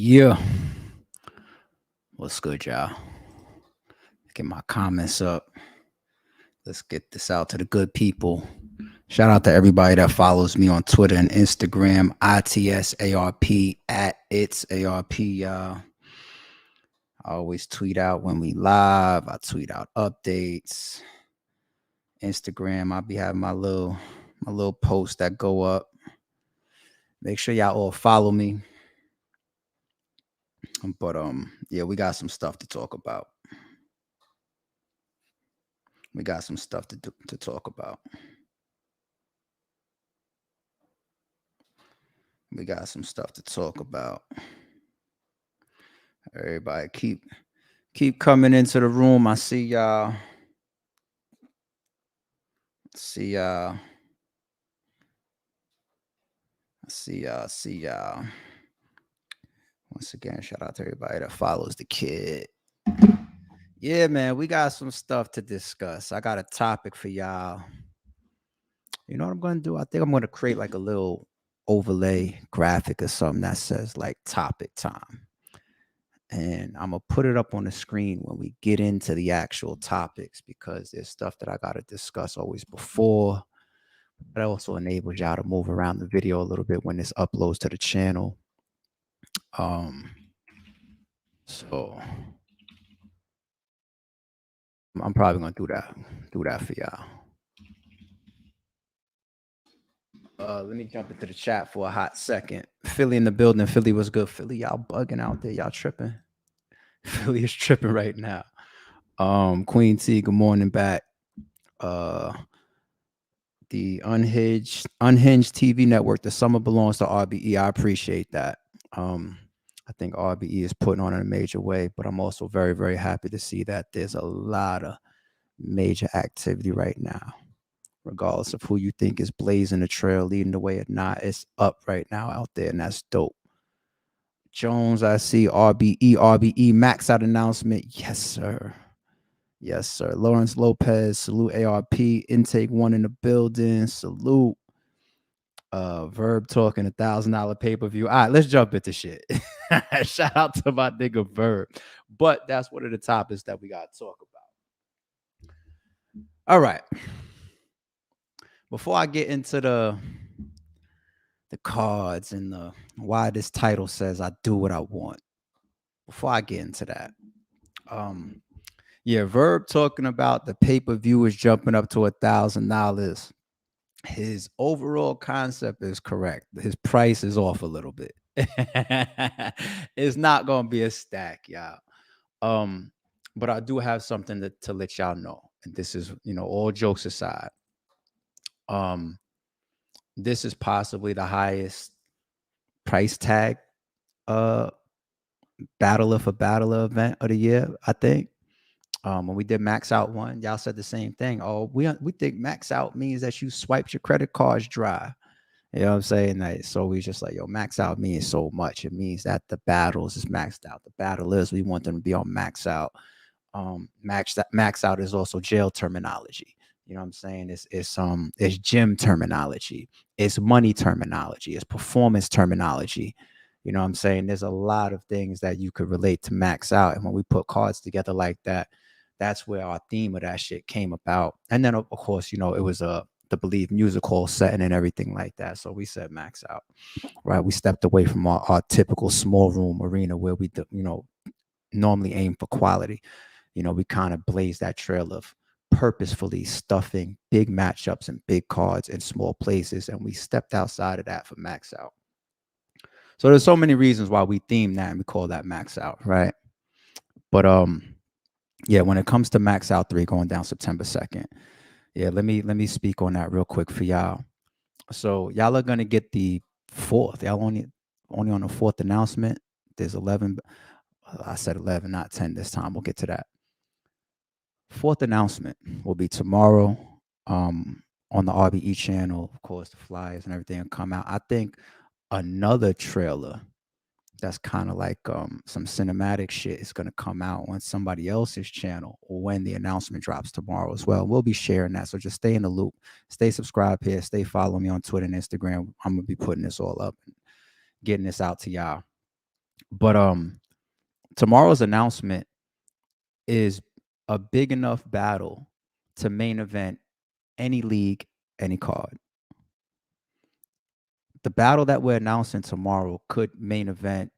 Yeah, what's good, y'all? Get my comments up. Let's get this out to the good people. Shout out to everybody that follows me on Twitter and Instagram. ITSARP at it's ARP, y'all. I always tweet out when we live. I tweet out updates. Instagram, I'll be having my little posts that go up. Make sure y'all all follow me. But yeah, we got some stuff to talk about. We got some stuff to talk about. We got some stuff to talk about. Everybody keep coming into the room. I see y'all. See y'all. See y'all. Once again, shout out to everybody that follows the kid. Yeah, man, we got some stuff to discuss. I got a topic for y'all. You know what I'm gonna do? I think I'm gonna create like a little overlay graphic or something that says like topic time. And I'm gonna put it up on the screen when we get into the actual topics because there's stuff that I gotta discuss always before. That also enables y'all to move around the video a little bit when this uploads to the channel. Um, so I'm probably gonna do that for y'all. Let me jump into the chat for a hot second. Philly in the building. Philly was good. Philly, y'all bugging out there. Y'all tripping. Philly is tripping right now. Queen T, good morning back. The Unhinged TV network, the summer belongs to RBE. I appreciate that. I think RBE is putting on in a major way, but I'm also very, very happy to see that there's a lot of major activity right now. Regardless of who you think is blazing the trail, leading the way or not, it's up right now out there, and that's dope. Jones, I see RBE max out announcement. Yes, sir. Yes, sir. Lawrence Lopez, salute ARP. Intake one in the building. Salute. Verb talking $1,000 pay-per-view. All right, let's jump into shit. Shout out to my nigga Verb. But that's one of the topics that we got to talk about. All right. Before I get into the cards and the why this title says I do what I want. Before I get into that, yeah, Verb talking about the pay-per-view is jumping up to $1,000. His overall concept is correct. His price is off a little bit. It's not gonna be a stack, y'all. But I do have something to let y'all know. And this is, all jokes aside. This is possibly the highest price tag battler for battler event of the year, I think. When we did max out one, y'all said the same thing. Oh, we think max out means that you swiped your credit cards dry. You know what I'm saying? Like, so we just like, yo, max out means so much. It means that the battles is maxed out. The battlers, we want them to be on max out. Max out is also jail terminology. You know what I'm saying? It's gym terminology. It's money terminology. It's performance terminology. You know what I'm saying? There's a lot of things that you could relate to max out. And when we put cards together like that, that's where our theme of that shit came about. And then of course, it was the Believe music hall setting and everything like that. So we said max out, right? We stepped away from our typical small room arena where we, normally aim for quality. We kind of blaze that trail of purposefully stuffing big matchups and big cards in small places. And we stepped outside of that for max out. So there's so many reasons why we theme that and we call that max out, right? But yeah, when it comes to max out 3 going down September 2nd, yeah, let me speak on that real quick for y'all. So y'all are gonna get the 4th. Y'all only on the 4th announcement. There's 11. I said 11, not 10 this time. We'll get to that. 4th announcement will be tomorrow. On the RBE channel, of course, the flyers and everything will come out. I think another trailer that's kind of like some cinematic shit is going to come out on somebody else's channel when the announcement drops tomorrow as well. We'll be sharing that. So just stay in the loop. Stay subscribed here. Stay following me on Twitter and Instagram. I'm going to be putting this all up and getting this out to y'all. But tomorrow's announcement is a big enough battle to main event any league, any card. The battle that we're announcing tomorrow could main event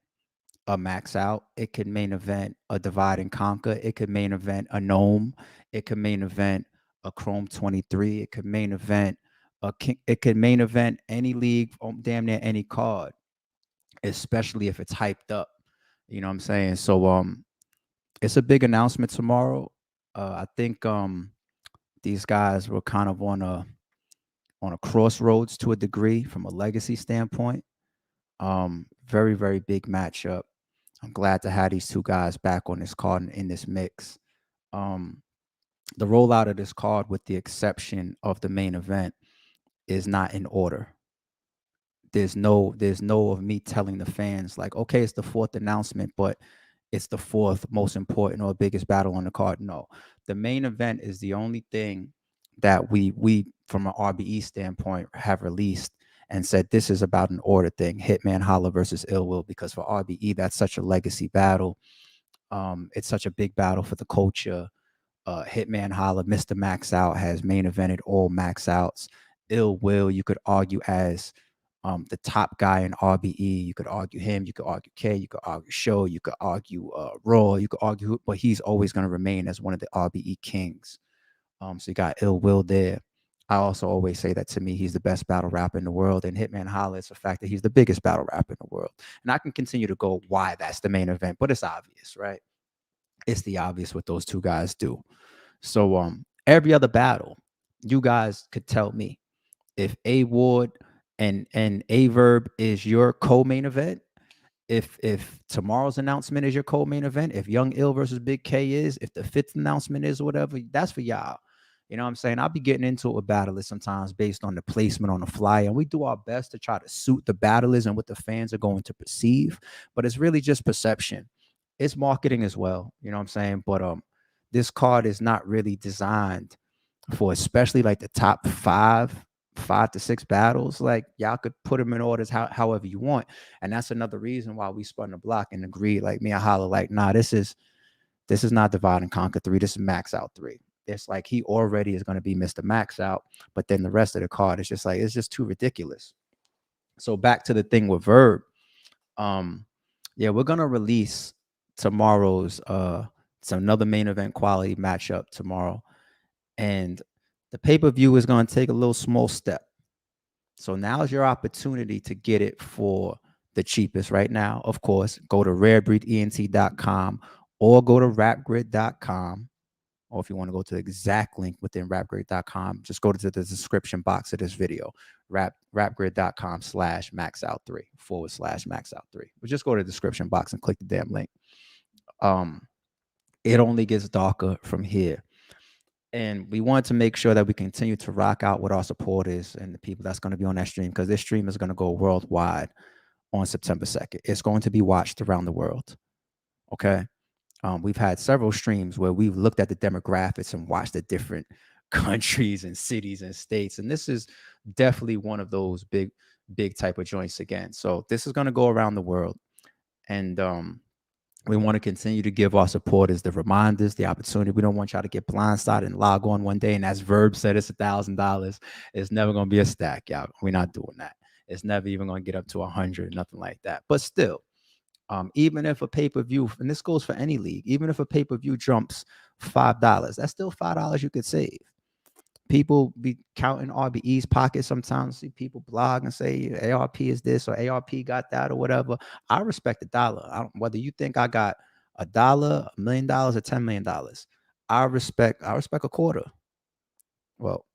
a Max Out. It could main event a Divide and Conquer. It could main event a Gnome. It could main event a Chrome 23. It could main event it could main event any league, damn near any card, especially if it's hyped up. You know what I'm saying? So it's a big announcement tomorrow. I think these guys were kind of on a crossroads to a degree from a legacy standpoint. Very, very big matchup. I'm glad to have these two guys back on this card and in this mix. The rollout of this card, with the exception of the main event, is not in order. There's no of me telling the fans like, okay, it's the fourth announcement, but it's the fourth most important or biggest battle on the card. No, the main event is the only thing that we from an RBE standpoint have released and said this is about an order thing. Hitman Holla versus Ill Will, because for RBE that's such a legacy battle. It's such a big battle for the culture. Hitman Holla, Mr. Max Out, has main evented all Max Outs. Ill Will, you could argue as the top guy in RBE. You could argue him. You could argue K. You could argue Show. You could argue Raw. You could argue, but he's always going to remain as one of the RBE kings. So you got Ill Will there. I also always say that, to me, he's the best battle rapper in the world. And Hitman Holla is the fact that he's the biggest battle rapper in the world. And I can continue to go why that's the main event, but it's obvious, right? It's the obvious what those two guys do. So every other battle, you guys could tell me if A Ward and A Verb is your co-main event, if tomorrow's announcement is your co-main event, if Young Ill versus Big K is, if the fifth announcement is, or whatever, that's for y'all. You know what I'm saying? I'll be getting into it with battlers sometimes based on the placement on the flyer, and we do our best to try to suit the battlers and what the fans are going to perceive, but it's really just perception. It's marketing as well, you know what I'm saying? But this card is not really designed for, especially like the top five to six battles. Like, y'all could put them in orders however you want. And that's another reason why we spun the block and agreed, like me and Holla, like, nah, this is not Divide and Conquer 3. This is Max Out 3. It's like he already is going to be Mr. Max Out, but then the rest of the card is just like, it's just too ridiculous. So back to the thing with Verb. Yeah, we're gonna release tomorrow's it's another main event quality matchup tomorrow. And the pay-per-view is going to take a little small step. So now's your opportunity to get it for the cheapest right now. Of course, go to rarebreedent.com or go to rapgrid.com. Or if you want to go to the exact link within rapgrid.com, just go to the description box of this video, rapgrid.com/maxout3 But just go to the description box and click the damn link. It only gets darker from here. And we want to make sure that we continue to rock out with our supporters and the people that's going to be on that stream, because this stream is going to go worldwide on September 2nd. It's going to be watched around the world. Okay. We've had several streams where we've looked at the demographics and watched the different countries and cities and states. And this is definitely one of those big type of joints again. So this is going to go around the world. And we want to continue to give our supporters the reminders, the opportunity. We don't want y'all to get blindsided and log on one day, and as Verb said, it's $1,000. It's never going to be a stack, y'all. We're not doing that. It's never even going to get up to 100, nothing like that. But still, even if a pay-per-view, and this goes for any league, even if a pay-per-view jumps $5, that's still $5 you could save. People be counting RBE's pockets sometimes. See people blog and say ARP is this or ARP got that or whatever. I respect the dollar. Whether you think I got $1, $1 million, or $10 million, I respect a quarter. Well,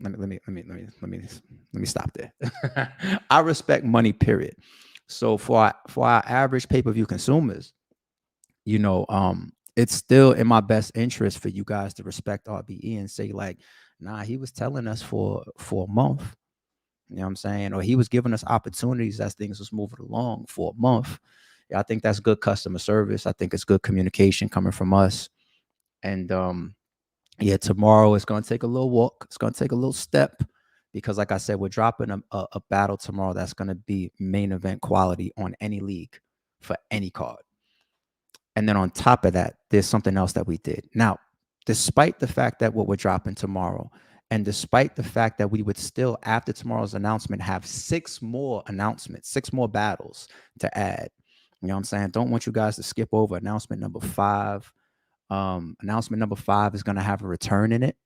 let me stop there. I respect money, period. So for our average pay-per-view consumers, you know, it's still in my best interest for you guys to respect RBE and say, like, nah, he was telling us for a month. You know what I'm saying? Or he was giving us opportunities as things was moving along for a month. Yeah, I think that's good customer service. I think it's good communication coming from us. And yeah, tomorrow it's going to take a little walk. It's going to take a little step, because like I said, we're dropping a battle tomorrow that's going to be main event quality on any league. for any card. And then on top of that, there's something else that we did. Now, despite the fact that what we're dropping tomorrow, and despite the fact that we would still, after tomorrow's announcement, have 6 more announcements, 6 more battles to add. You know what I'm saying? Don't want you guys to skip over announcement number 5. Announcement number 5 is going to have a return in it.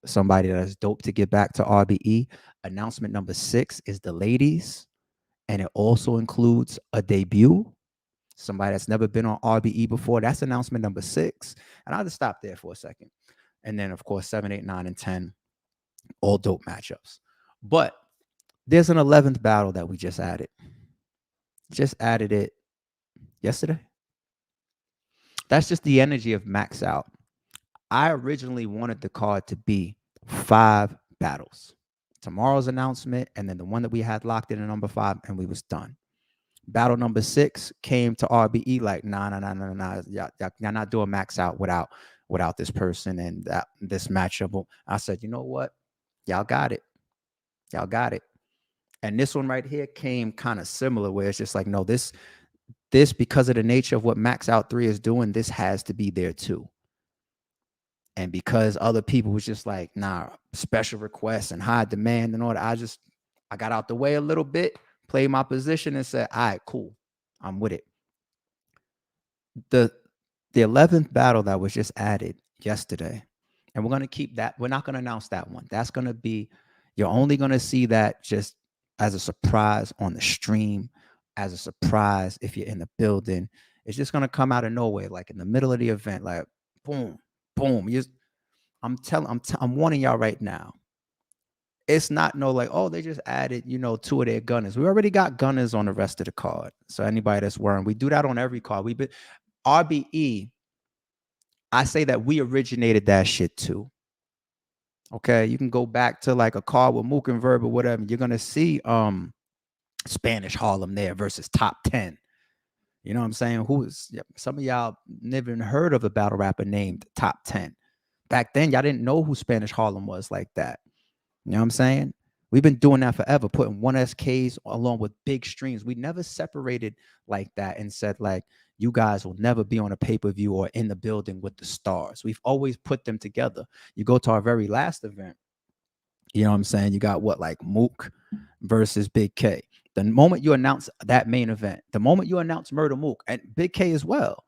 Somebody that's dope to get back to RBE. Announcement number 6 is the ladies, and it also includes a debut. Somebody that's never been on RBE before. That's announcement number 6. And I'll just stop there for a second. And then, of course, 7, 8, 9, and 10, all dope matchups. But there's an 11th battle that we just added. Just added it yesterday. That's just the energy of Max Out. I originally wanted the card to be 5 battles. Tomorrow's announcement, and then the one that we had locked in at number 5, and we was done. Battle number 6 came to RBE like, nah. Y'all not doing Max Out without this person and this matchup. I said, you know what? Y'all got it. Y'all got it. And this one right here came kind of similar, where it's just like, no, this because of the nature of what Max Out 3 is doing, this has to be there too. And because other people was just like, nah, special requests and high demand and all that, I got out the way a little bit, played my position, and said, all right, cool, I'm with it. The 11th battle that was just added yesterday, and we're going to keep that. We're not going to announce that one. That's going to be, you're only going to see that just as a surprise on the stream, as a surprise if you're in the building. It's just going to come out of nowhere, like in the middle of the event, like boom, boom. I'm warning y'all right now. It's not no like, oh, they just added, 2 of their gunners. We already got gunners on the rest of the card. So anybody that's worrying, we do that on every card. We've been RBE. I say that we originated that shit too. Okay, you can go back to like a card with Mook and Verb or whatever. You're gonna see Spanish Harlem there versus Top 10. You know what I'm saying? Some of y'all never even heard of a battle rapper named Top 10. Back then, y'all didn't know who Spanish Harlem was like that. You know what I'm saying? We've been doing that forever, putting 1SKs along with big streams. We never separated like that and said, like, you guys will never be on a pay-per-view or in the building with the stars. We've always put them together. You go to our very last event, you know what I'm saying? You got like Mook versus Big K. The moment you announce that main event, the moment you announce Murder Mook, and Big K as well,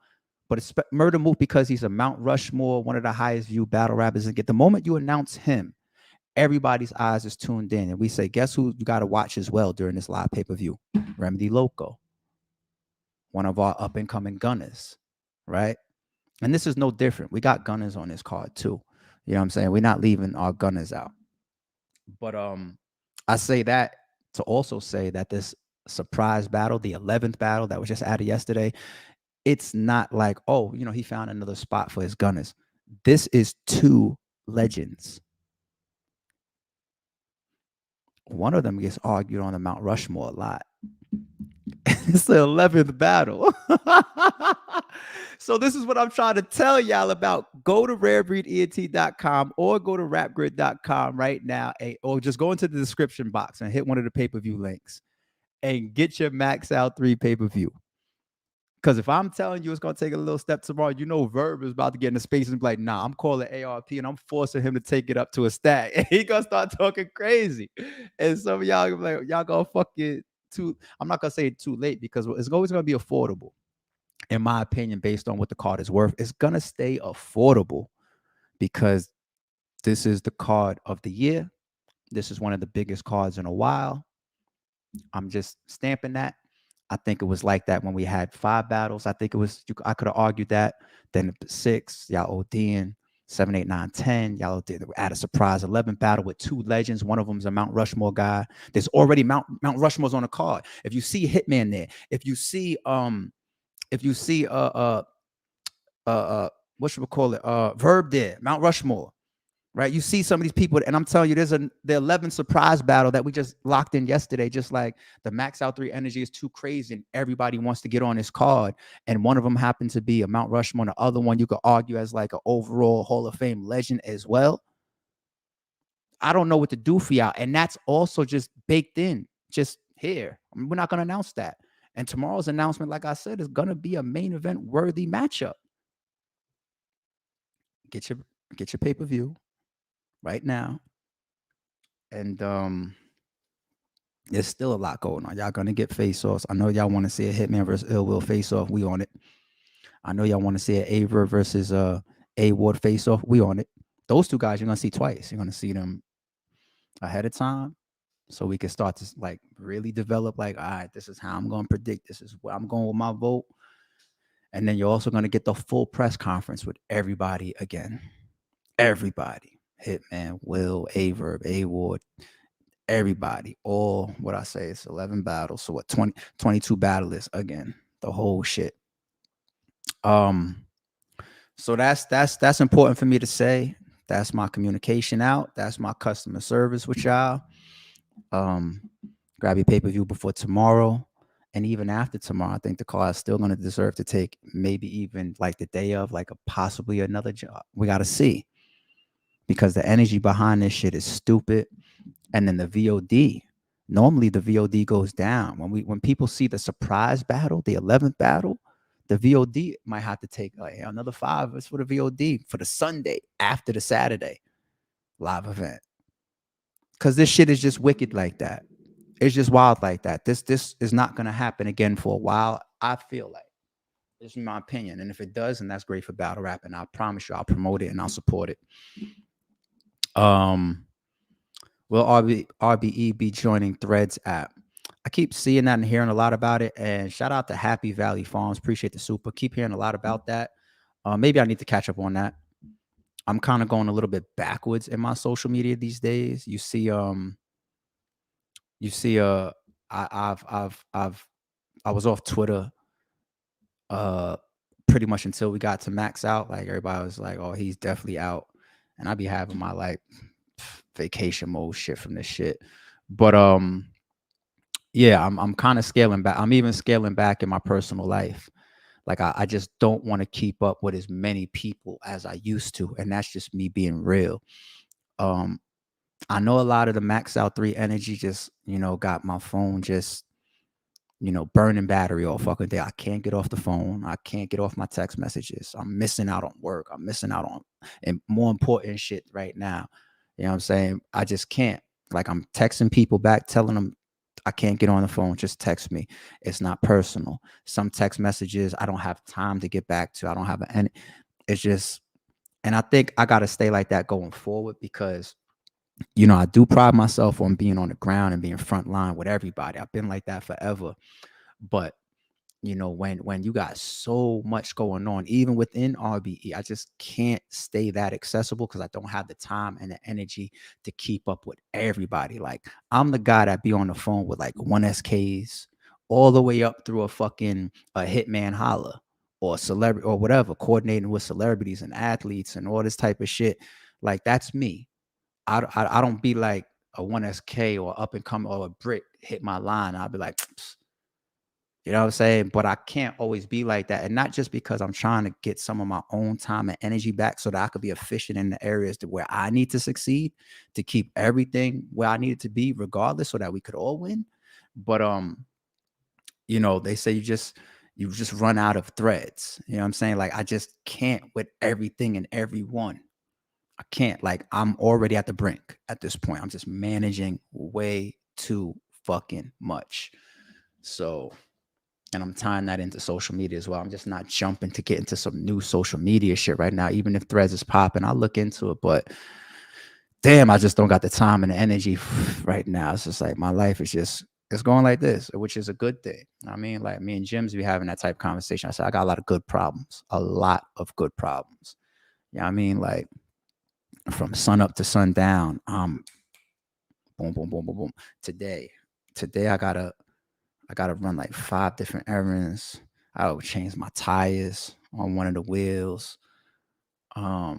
but it's Murder Mook because he's a Mount Rushmore, one of the highest viewed battle rappers. And the moment you announce him, everybody's eyes is tuned in. And we say, guess who you got to watch as well during this live pay-per-view? Remedy Loco, one of our up-and-coming gunners, right? And this is no different. We got gunners on this card too. You know what I'm saying? We're not leaving our gunners out. But I say that to also say that this surprise battle, the 11th battle that was just added yesterday, it's not like, oh, he found another spot for his gunners. This is 2 legends. One of them gets argued on the Mount Rushmore a lot. It's the 11th battle. So this is what I'm trying to tell y'all about. Go to rarebreedent.com or go to rapgrid.com right now, or just go into the description box and hit one of the pay-per-view links and get your Max Out 3 pay-per-view. Because if I'm telling you it's going to take a little step tomorrow, Verb is about to get in the space and be like, nah, I'm calling ARP and I'm forcing him to take it up to a stack. And he going to start talking crazy. And some of y'all like, y'all going to fucking I'm not going to say it too late, because it's always going to be affordable, in my opinion, based on what the card is worth. It's going to stay affordable because this is the card of the year. This is one of the biggest cards in a while. I'm just stamping that. I think it was like that when we had 5 battles. I think it was, I could have argued that. Then 6, y'all ODing. 7, 8, 9, 10. Y'all did add a surprise 11 battle with 2 legends. One of them is a Mount Rushmore guy. There's already Mount Rushmore's on the card. If you see Hitman there, if you see what should we call it? Verb there, Mount Rushmore. Right, you see some of these people, and I'm telling you, there's the 11th surprise battle that we just locked in yesterday. Just like the Max Out 3 energy is too crazy, and everybody wants to get on this card. And one of them happened to be a Mount Rushmore. The other one you could argue as like an overall Hall of Fame legend as well. I don't know what to do for y'all, and that's also just baked in, just here. We're not gonna announce that. And tomorrow's announcement, like I said, is gonna be a main event worthy matchup. Get your get your pay-per-view right now. And there's still a lot going on. Y'all gonna get face-offs. I know y'all want to see a Hitman versus Ill Will face-off. We on it. I know y'all want to see an Aver versus A Ward face-off. We on it. Those two guys you're gonna see twice. You're gonna see them ahead of time, so we can start to like really develop. Like, all right, this is how I'm gonna predict. This is where I'm going with my vote. And then you're also gonna get the full press conference with everybody again. Everybody. Hitman, Will, Averb, A Ward, everybody. All what I say is 11 battles. So what 22 battlers again. The whole shit. So that's important for me to say. That's my communication out. That's my customer service with y'all. Grab your pay-per-view before tomorrow. And even after tomorrow, I think the card is still going to deserve to take maybe even like the day of, like possibly another job. We got to see, because the energy behind this shit is stupid. And then the VOD, normally the VOD goes down when people see the surprise battle, the 11th battle. The VOD might have to take like another $5 for the VOD for the Sunday after the Saturday live event, because this shit is just wicked like that. It's just wild like that. This is not gonna happen again for a while. I feel like. This is my opinion. And if it does, then that's great for battle rap. And I promise you, I'll promote it and I'll support it. Will RBE be joining Threads app? I keep seeing that and hearing a lot about it. And shout out to Happy Valley Farms. Appreciate the super. Keep hearing a lot about that. Maybe I need to catch up on that. I'm kind of going a little bit backwards in my social media these days. I was off Twitter pretty much until we got to Max Out. Like everybody was like, oh, he's definitely out. And I'd be having my like vacation mode shit from this shit. But yeah, I'm kind of scaling back. I'm even scaling back in my personal life. Like I just don't want to keep up with as many people as I used to. And that's just me being real. I know a lot of the Max Out 3 energy just, got my phone just, burning battery all fucking day. I can't get off the phone. I can't get off my text messages. I'm missing out on work. I'm missing out on and more important shit right now. You know what I'm saying? I just can't. Like I'm texting people back, telling them I can't get on the phone. Just text me. It's not personal. Some text messages I don't have time to get back to. I don't have any. It's just, and I think I got to stay like that going forward, because I do pride myself on being on the ground and being front line with everybody. I've been like that forever. But when you got so much going on, even within RBE, I just can't stay that accessible because I don't have the time and the energy to keep up with everybody. Like I'm the guy that be on the phone with like 1SKs all the way up through a Hitman Holla or celebrity or whatever, coordinating with celebrities and athletes and all this type of shit. Like that's me. I don't be like a 1SK or up and coming or a Brit hit my line. I'll be like, psst. You know what I'm saying? But I can't always be like that. And not just because I'm trying to get some of my own time and energy back so that I could be efficient in the areas to where I need to succeed, to keep everything where I need it to be, regardless, so that we could all win. But they say you just run out of threads. You know what I'm saying? Like I just can't with everything and everyone. I can't. Like I'm already at the brink at this point. I'm just managing way too fucking much. So, and I'm tying that into social media as well. I'm just not jumping to get into some new social media shit right now. Even if Threads is popping, I'll look into it. But damn, I just don't got the time and the energy right now. It's just like my life is just, it's going like this, which is a good thing. I mean, like me and Jim's be having that type of conversation. I said, I got a lot of good problems, a lot of good problems. You know what I mean? Like from sun up to sundown, boom, boom, boom, boom, boom. Today I gotta run like 5 different errands. I would change my tires on one of the wheels. I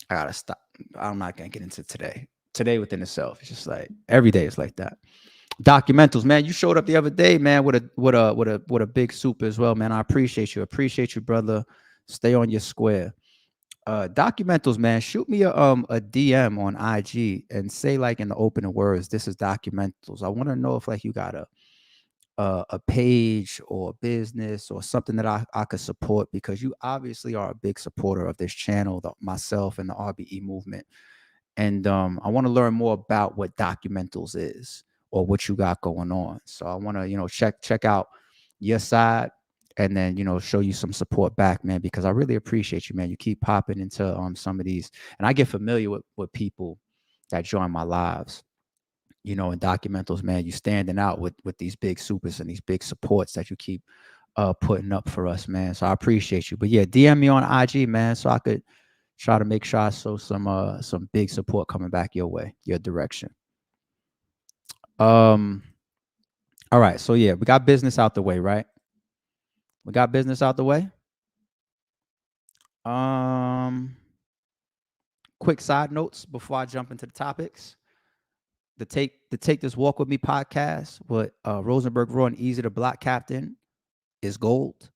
gotta stop. I'm not gonna get into today. Today within itself, it's just like every day is like that. Documentals, man. You showed up the other day, man, with a big soup as well, man. I appreciate you. Appreciate you, brother. Stay on your square. Documentals, man. Shoot me a DM on IG and say like in the opening words, this is Documentals. I want to know if like you got a page or a business or something that I could support, because you obviously are a big supporter of this channel, myself and the RBE movement. And I want to learn more about what Documentals is or what you got going on. So I want to, check out your side, and then, show you some support back, man, because I really appreciate you, man. You keep popping into some of these, and I get familiar with people that join my lives, in Documentals, man. You standing out with these big supers and these big supports that you keep putting up for us, man. So I appreciate you. But yeah, DM me on IG, man, so I could try to make sure I show some big support coming back your way, your direction. All right. So yeah, we got business out the way, right? We got business out the way. Quick side notes before I jump into the topics. The Take This Walk With Me podcast with Rosenberg Roy and Easy the Block Captain is gold.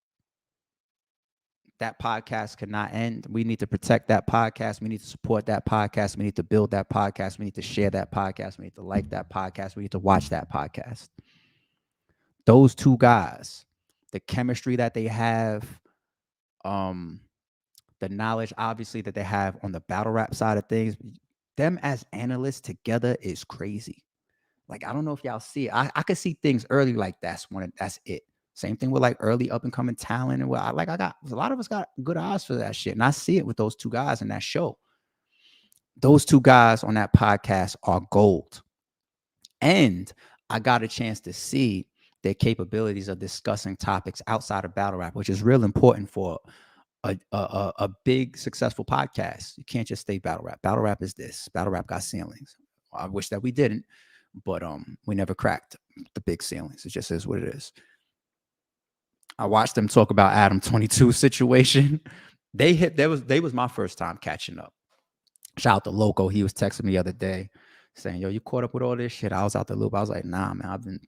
That podcast cannot end. We need to protect that podcast. We need to support that podcast. We need to build that podcast. We need to share that podcast. We need to like that podcast. We need to watch that podcast. Those two guys, the chemistry that they have, the knowledge obviously that they have on the battle rap side of things, them as analysts together is crazy. Like, I don't know if y'all see it. I could see things early like that's it. Same thing with like early up and coming talent. And I got a lot of us got good eyes for that shit. And I see it with those two guys in that show. Those two guys on that podcast are gold. And I got a chance to see their capabilities of discussing topics outside of battle rap, which is real important for a big successful podcast. You can't just stay battle rap. Battle rap is this. Battle rap got ceilings. I wish that we didn't, but we never cracked the big ceilings. It just is what it is. I watched them talk about Adam 22 situation. They was my first time catching up. Shout out to Loco. He was texting me the other day saying, yo, you caught up with all this shit? I was out the loop. I was like, nah, man, I've been.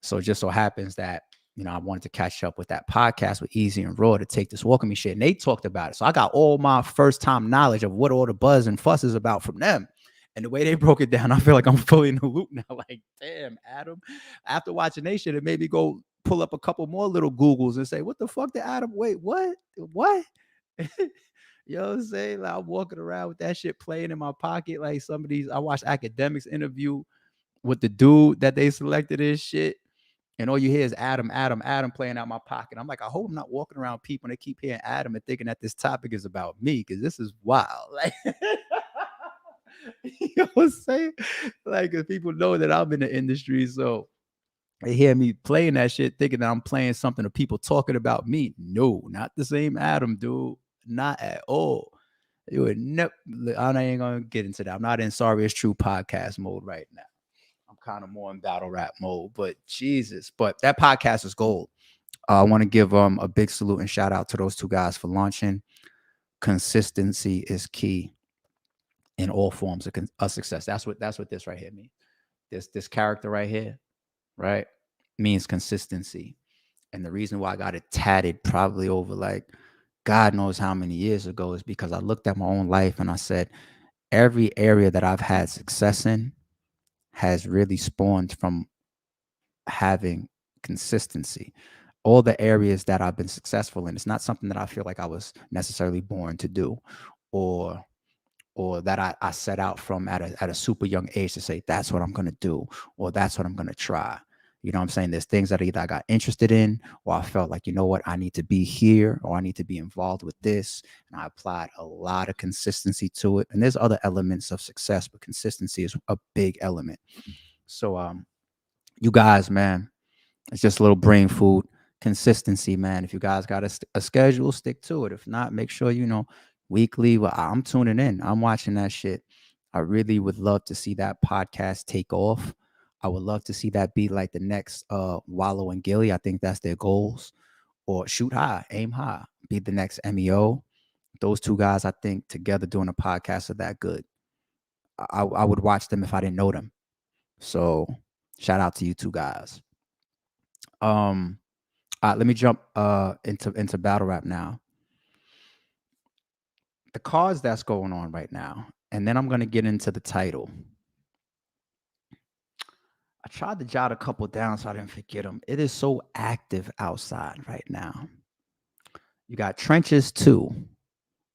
So it just so happens that, I wanted to catch up with that podcast with Easy and Raw to Take This Walk With Me shit. And they talked about it. So I got all my first time knowledge of what all the buzz and fuss is about from them. And the way they broke it down, I feel like I'm fully in the loop now. Like, damn, Adam. After watching that shit, it made me go pull up a couple more little Googles and say, what the fuck did Adam, wait, what? You know what I'm saying? Like, I'm walking around with that shit playing in my pocket. Like some of these, I watched Academics interview with the dude that they selected and shit. And all you hear is Adam playing out my pocket. I'm like, I hope I'm not walking around people and they keep hearing Adam and thinking that this topic is about me, because this is wild. Like, you know what I'm saying? Like, because people know that I'm in the industry, so they hear me playing that shit thinking that I'm playing something of people talking about me. No, not the same Adam, dude. Not at all. You would never. I ain't gonna get into that. I'm not in Sorry It's True podcast mode right now. I'm kind of more in battle rap mode, but Jesus. But that podcast is gold. I want to give a big salute and shout out to those two guys for launching. Consistency is key in all forms of success. That's what this right here means. This character right here, right, means consistency. And the reason why I got it tatted probably over like God knows how many years ago is because I looked at my own life and I said, every area that I've had success in has really spawned from having consistency. All the areas that I've been successful in, it's not something that I feel like I was necessarily born to do, or that I set out from at a super young age to say, that's what I'm going to do, or that's what I'm going to try. You know what I'm saying? There's things that either I got interested in, or I felt like, you know what, I need to be here, or I need to be involved with this. And I applied a lot of consistency to it. And there's other elements of success, but consistency is a big element. So, you guys, man, it's just a little brain food. Consistency, man. If you guys got a schedule, stick to it. If not, make sure, weekly. Well, I'm tuning in. I'm watching that shit. I really would love to see that podcast take off. I would love to see that be like the next Wallow and Gilly. I think that's their goals. Or shoot high, aim high, be the next MEO. Those two guys, I think, together doing a podcast are that good. I would watch them if I didn't know them. So shout out to you two guys. Let me jump into battle rap now. The cards that's going on right now, and then I'm going to get into the title. tried to jot a couple down so I didn't forget them. It is so active outside right now. You got Trenches 2.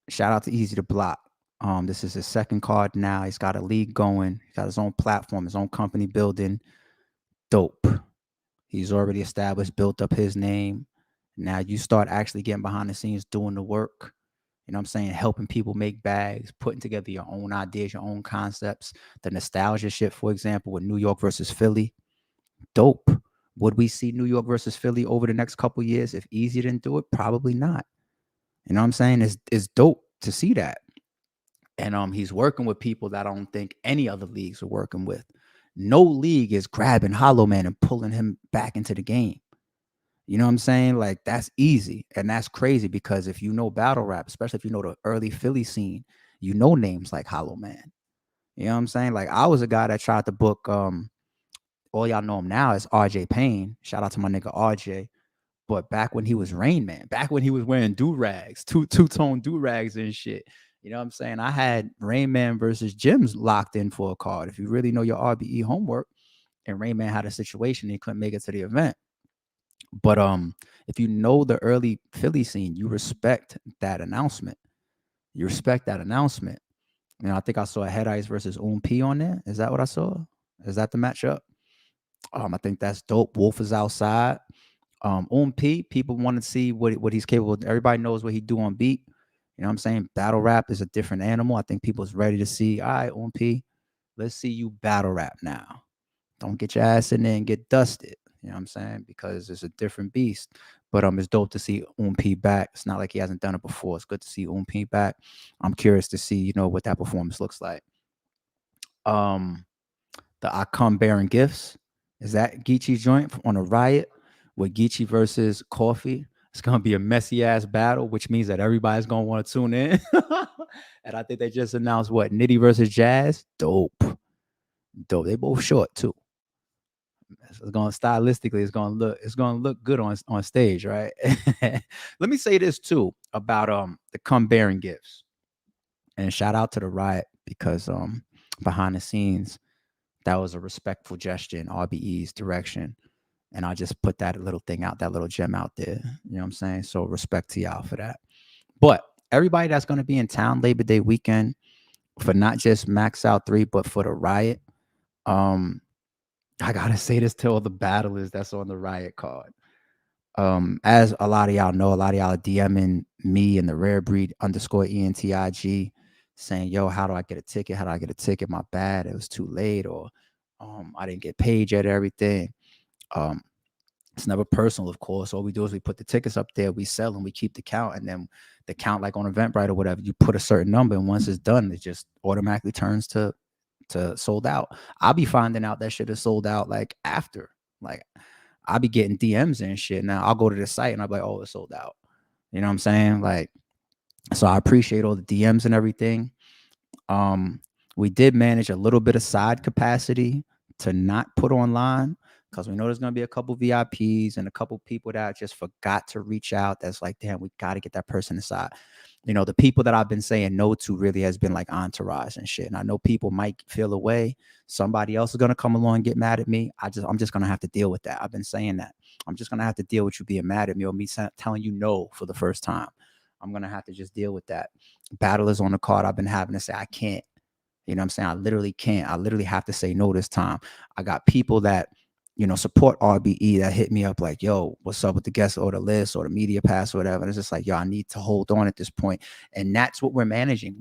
Shout out to Easy to Block. This is his second card now. He's got a league going. He's got his own platform, his own company building. Dope. He's already established, built up his name. Now you start actually getting behind the scenes, doing the work. You know what I'm saying? Helping people make bags, putting together your own ideas, your own concepts. The nostalgia shit, for example, with New York versus Philly. Dope. Would we see New York versus Philly over the next couple years? If Easy didn't do it, probably not. You know what I'm saying? It's dope to see that. And he's working with people that I don't think any other leagues are working with. No league is grabbing Hollow Man and pulling him back into the game. You know what I'm saying? Like, that's easy. And that's crazy because if you know battle rap, especially if you know the early Philly scene, you know names like Hollow Man. You know what I'm saying? Like, I was a guy that tried to book all y'all know him now is RJ Payne. Shout out to my nigga RJ. But back when he was Rain Man, back when he was wearing do-rags, two-tone do-rags and shit. You know what I'm saying? I had Rain Man versus Jims locked in for a card. If you really know your RBE homework, and Rain Man had a situation, he couldn't make it to the event. But if you know the early Philly scene, you respect that announcement. You respect that announcement. You know, I think I saw a Head Ice versus P on there. Is that what I saw? Is that the matchup? I think that's dope. Wolf is outside. P, people want to see what he's capable of. Everybody knows what he do on beat. You know what I'm saying? Battle rap is a different animal. I think people's ready to see, all right, P, let's see you battle rap now. Don't get your ass in there and get dusted. You know what I'm saying? Because it's a different beast. But it's dope to see P back. It's not like he hasn't done it before. It's good to see P back. I'm curious to see, what that performance looks like. The I Come Bearing Gifts. Is that Geechee joint on a Riot with Geechee versus Coffee? It's gonna be a messy ass battle, which means that everybody's gonna want to tune in. And I think they just announced what Nitty versus Jazz. Dope. They both short too. It's going stylistically, it's gonna look good on stage, right? Let me say this too about the Come Bearing Gifts. And shout out to the Riot because behind the scenes, that was a respectful gesture in RBE's direction. And I just put that little thing out, that little gem out there. You know what I'm saying? So respect to y'all for that. But everybody that's going to be in town Labor Day weekend for not just Max Out 3, but for the Riot, I got to say this to all the battlers that's on the Riot card. As a lot of y'all know, a lot of y'all are DMing me and the Rare Breed _ENTIG saying, yo, how do I get a ticket? How do I get a ticket? My bad. It was too late. Or I didn't get paid yet, everything. It's never personal, of course. All we do is we put the tickets up there, we sell them, we keep the count, and then the count, like on Eventbrite or whatever, you put a certain number, and once it's done, it just automatically turns to sold out. I'll be finding out that shit is sold out like after. Like, I'll be getting DMs and shit. Now I'll go to the site and I'll be like, oh, it's sold out. You know what I'm saying? Like, so I appreciate all the DMs and everything. We did manage a little bit of side capacity to not put online because we know there's going to be a couple VIPs and a couple people that just forgot to reach out. That's like, damn, we got to get that person aside. The people that I've been saying no to really has been like Entourage and shit. And I know people might feel away. Somebody else is going to come along and get mad at me. I'm just going to have to deal with that. I've been saying that. I'm just going to have to deal with you being mad at me or me telling you no for the first time. I'm going to have to just deal with that. Battlers on the card, I've been having to say, I can't. You know what I'm saying? I literally can't. I literally have to say no this time. I got people that, support RBE that hit me up like, yo, what's up with the guest or the list or the media pass or whatever. And it's just like, yo, I need to hold on at this point. And that's what we're managing.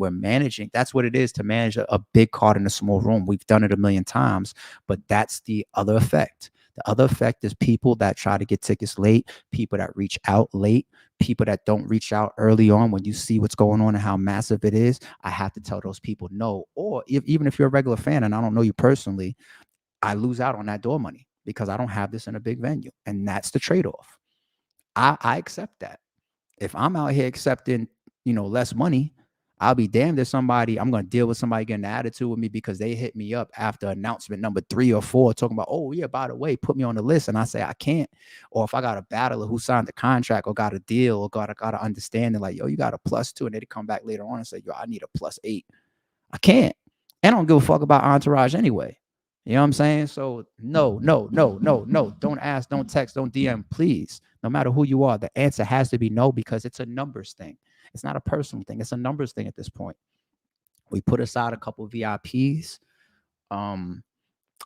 That's what it is to manage a big card in a small room. We've done it a million times, but that's the other effect. The other effect is people that try to get tickets late, people that reach out late, people that don't reach out early on when you see what's going on and how massive it is. I have to tell those people no. Or even if you're a regular fan and I don't know you personally, I lose out on that door money because I don't have this in a big venue. And that's the trade-off. I accept that. If I'm out here accepting, less money, I'll be damned if I'm going to deal with somebody getting an attitude with me because they hit me up after announcement number 3 or 4 talking about, oh yeah, by the way, put me on the list. And I say, I can't. Or if I got a battler who signed the contract or got a deal or got an understanding like, yo, you got a +2. And they come back later on and say, yo, I need a +8. I can't. And I don't give a fuck about Entourage anyway. You know what I'm saying? So no, no, no, no, no. Don't ask, don't text, don't DM, please. No matter who you are, the answer has to be no because it's a numbers thing. It's not a personal thing. It's a numbers thing at this point. We put aside a couple of VIPs. Um,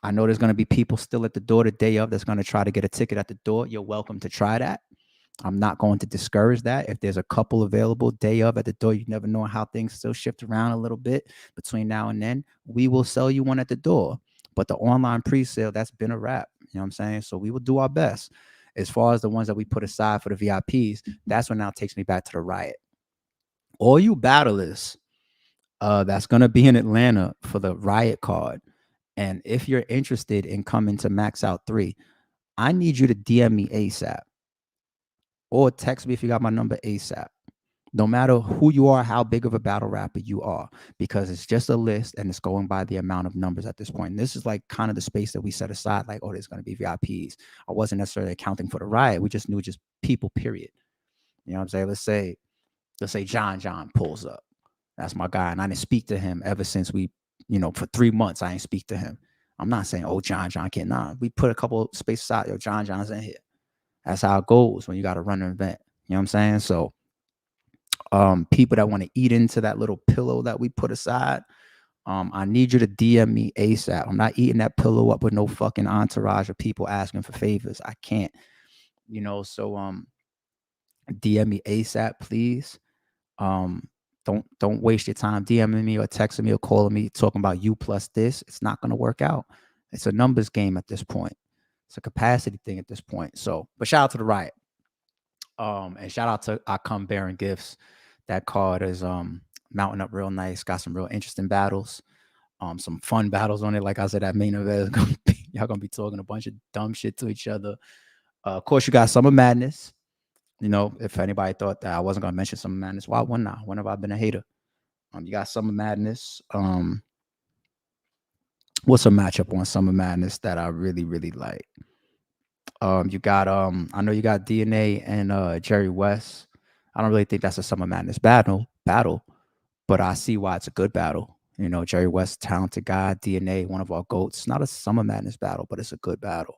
I know there's going to be people still at the door the day of that's going to try to get a ticket at the door. You're welcome to try that. I'm not going to discourage that. If there's a couple available day of at the door, you never know how things still shift around a little bit between now and then. We will sell you one at the door. But the online pre-sale, that's been a wrap. You know what I'm saying? So we will do our best. As far as the ones that we put aside for the VIPs, that's what now takes me back to the riot. All you battlers that's going to be in Atlanta for the riot card. And if you're interested in coming to Max Out 3, I need you to DM me ASAP or text me if you got my number ASAP. No matter who you are, how big of a battle rapper you are, because it's just a list and it's going by the amount of numbers at this point. And this is like kind of the space that we set aside, like, oh, there's going to be VIPs. I wasn't necessarily accounting for the riot. We just knew just people, period. You know what I'm saying? Let's say John pulls up. That's my guy. And I didn't speak to him ever since we, for 3 months, I didn't speak to him. I'm not saying, oh, John can't. Nah, we put a couple of spaces out. Yo, John's in here. That's how it goes when you got to run an event. You know what I'm saying? So people that want to eat into that little pillow that we put aside, I need you to DM me ASAP. I'm not eating that pillow up with no fucking entourage of people asking for favors. I can't, so DM me ASAP, please. Don't waste your time DMing me or texting me or calling me talking about you plus this. It's not going to work out. It's a numbers game at this point. It's a capacity thing at this point. So, but shout out to the riot. And shout out to I Come Bearing Gifts. That card is mounting up real nice. Got some real interesting battles. Some fun battles on it. Like I said, that main event is gonna be, y'all gonna be talking a bunch of dumb shit to each other. Of course, you got Summer Madness. If anybody thought that I wasn't gonna mention Summer Madness, why wouldn't I? When have I been a hater? You got Summer Madness. What's a matchup on Summer Madness that I really, really like? You got I know you got DNA and Jerry West. I don't really think that's a Summer Madness battle, but I see why it's a good battle. Jerry West, talented guy, DNA, one of our GOATs. Not a Summer Madness battle, but it's a good battle.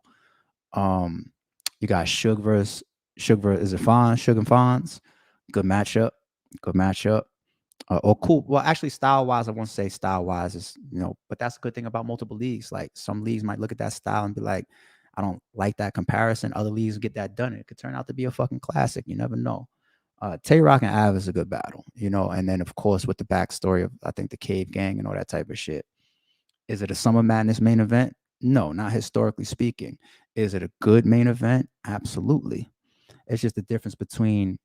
You got Suge versus is it Fonz? Suge and Fonz. Good matchup. Or cool. Well, actually, style wise, I won't say style wise is, but that's a good thing about multiple leagues. Like some leagues might look at that style and be like, I don't like that comparison. Other leagues get that done. It could turn out to be a fucking classic. You never know. Tay Rock and Av is a good battle, and then of course with the backstory of I think the Cave Gang and all that type of shit. Is it a Summer Madness main event? No, not historically speaking. Is it a good main event? Absolutely. It's just the difference between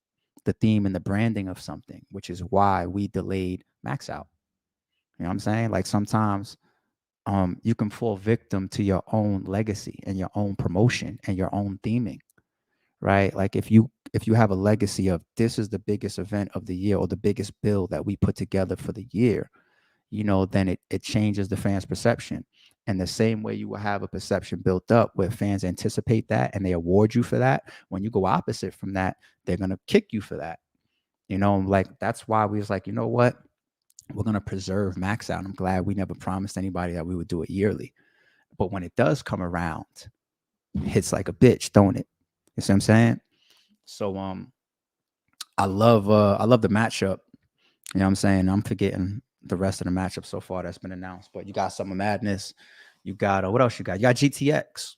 the theme and the branding of something, which is why we delayed Max Out. You know what I'm saying? Like sometimes you can fall victim to your own legacy and your own promotion and your own theming, right? Like if you have a legacy of this is the biggest event of the year or the biggest bill that we put together for the year, then it changes the fans' perception. And the same way you will have a perception built up where fans anticipate that and they award you for that, when you go opposite from that, they're going to kick you for that. Like that's why we was like, you know what? We're going to preserve Max Out. I'm glad we never promised anybody that we would do it yearly. But when it does come around, it hits like a bitch, don't it? You see what I'm saying? So I love the matchup. You know what I'm saying? I'm forgetting the rest of the matchup so far that's been announced. But you got Summer Madness. You got what else you got? You got GTX.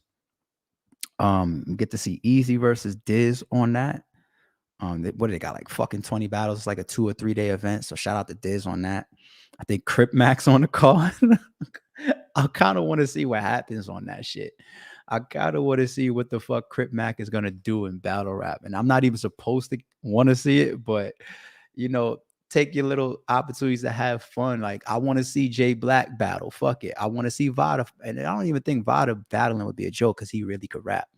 You get to see Easy versus Diz on that. What do they got? Like fucking 20 battles. It's like a 2 or 3 day event. So shout out to Diz on that. I think Crip Max on the card. I kind of want to see what happens on that shit. I kind of want to see what the fuck Crip Mac is gonna do in battle rap. And I'm not even supposed to want to see it, but take your little opportunities to have fun. Like I want to see Jay Black battle. Fuck it. I want to see Vada. And I don't even think Vada battling would be a joke because he really could rap.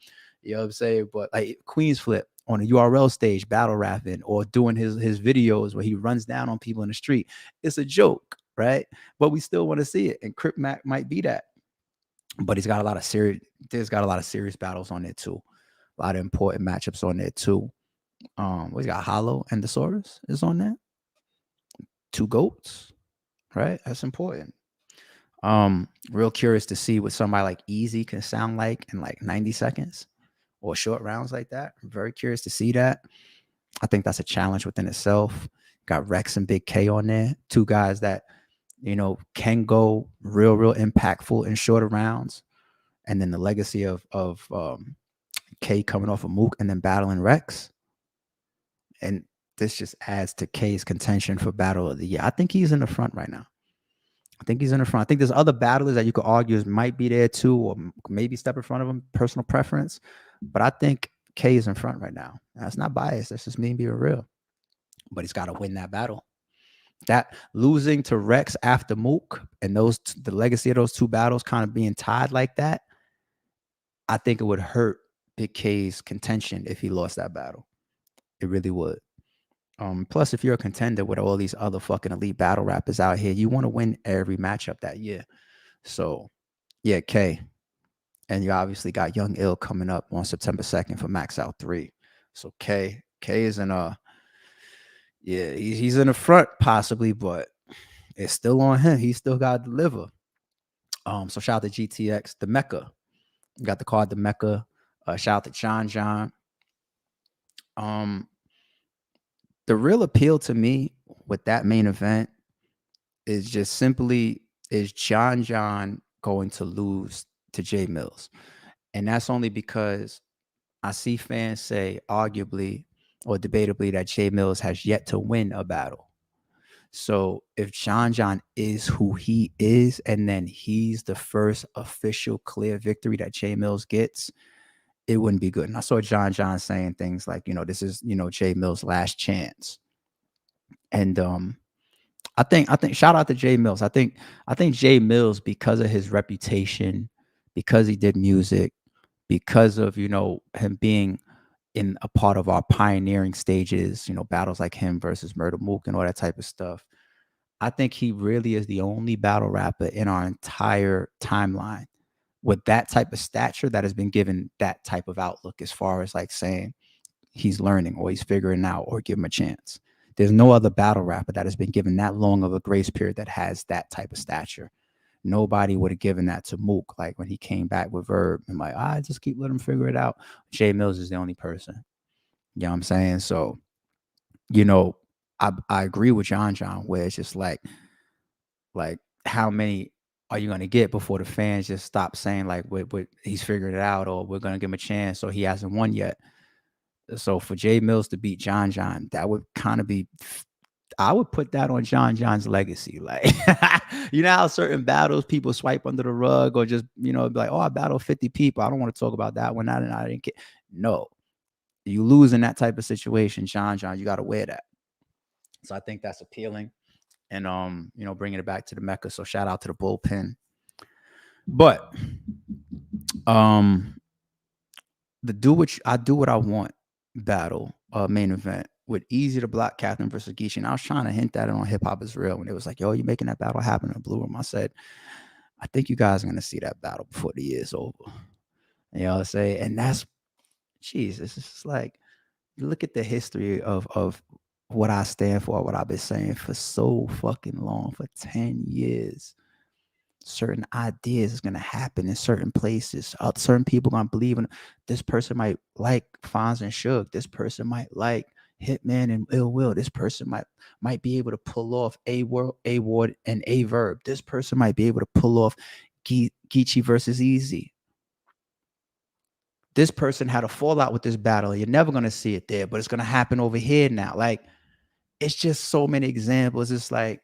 You know what I'm saying? But like Queens Flip on a URL stage battle rapping or doing his videos where he runs down on people in the street. It's a joke, right? But we still want to see it. And Crip Mac might be that. But there's got a lot of serious battles on there too. A lot of important matchups on there too. We got Hollow and Thesaurus is on there. 2 GOATs, right? That's important. Real curious to see what somebody like Easy can sound like in like 90 seconds or short rounds like that. I'm very curious to see that. I think that's a challenge within itself. Got Rex and Big K on there, two guys that can go real impactful in shorter rounds, and then the legacy of K coming off of Mook and then battling Rex, and this just adds to K's contention for Battle of the Year. I think he's in the front right now. I think he's in the front. I think there's other battlers that you could argue might be there too, or maybe step in front of him, personal preference. But I think K is in front right now. That's not biased. That's just me being real. But he's got to win that battle. That losing to Rex after Mook and the legacy of those two battles kind of being tied like that, I think it would hurt Big K's contention if he lost that battle. It really would. Plus, if you're a contender with all these other fucking elite battle rappers out here, you want to win every matchup that year. So, yeah, K. And you obviously got Young Ill coming up on September 2nd for Max Out 3. So K is in he's in the front possibly, but it's still on him. He still got to deliver. So shout out to GTX, the Mecca. You got the card, the Mecca. Shout out to John. The real appeal to me with that main event is just simply, is John going to lose to Jay Mills? And that's only because I see fans say arguably or debatably that Jay Mills has yet to win a battle. So if John is who he is, and then he's the first official clear victory that Jay Mills gets, it wouldn't be good. And I saw John saying things like, this is, Jay Mills' last chance. And I think shout out to Jay Mills. I think Jay Mills, because of his reputation, because he did music, because of him being in a part of our pioneering stages, battles like him versus Murder Mook and all that type of stuff. I think he really is the only battle rapper in our entire timeline with that type of stature that has been given that type of outlook, as far as like saying he's learning or he's figuring out or give him a chance. There's no other battle rapper that has been given that long of a grace period that has that type of stature. Nobody would have given that to Mook, like when he came back with Verb and like, I just keep letting him figure it out. Jay Mills is the only person. You know what I'm saying? So, I agree with John where it's just like how many are you going to get before the fans just stop saying like he's figured it out, or we're going to give him a chance, or he hasn't won yet. So for Jay Mills to beat John, that would kind of be, I would put that on John's legacy. Like, how certain battles people swipe under the rug, or just, be like, oh, I battled 50 people. I don't want to talk about that one. I didn't care. No, you lose in that type of situation, John, you got to wear that. So I think that's appealing, and bringing it back to the Mecca. So shout out to the bullpen. But the do what I want battle main event with Easy to Block Catherine versus Geechee. And I was trying to hint that on Hip Hop Is Real when it was like, yo, you making that battle happen in the Blue Room. I said, I think you guys are going to see that battle before the year's over. You know what I'm saying? And that's, Jesus, it's just like, you look at the history of what I stand for, what I've been saying for so fucking long, for 10 years. Certain ideas is going to happen in certain places. Certain people going to believe in. This person might like Fonz and Suge. This person might like Hitman and Ill Will. This person might be able to pull off A-Ward and A-Verb. This person might be able to pull off Geechee versus Easy. This person had a fallout with this battle. You're never going to see it there, but it's going to happen over here now. Like, it's just so many examples. It's like,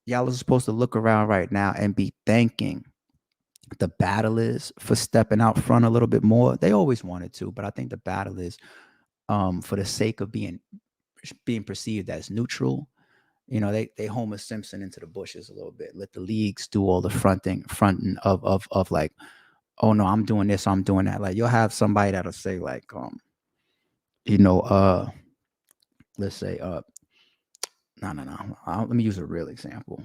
y'all are supposed to look around right now and be thanking the battlers for stepping out front a little bit more. They always wanted to, but I think the battlers, for the sake of being perceived as neutral, they Homer Simpson into the bushes a little bit. Let the leagues do all the fronting of like, oh no, I'm doing this, I'm doing that. Like, you'll have somebody that'll say like, let's say, no. Let me use a real example.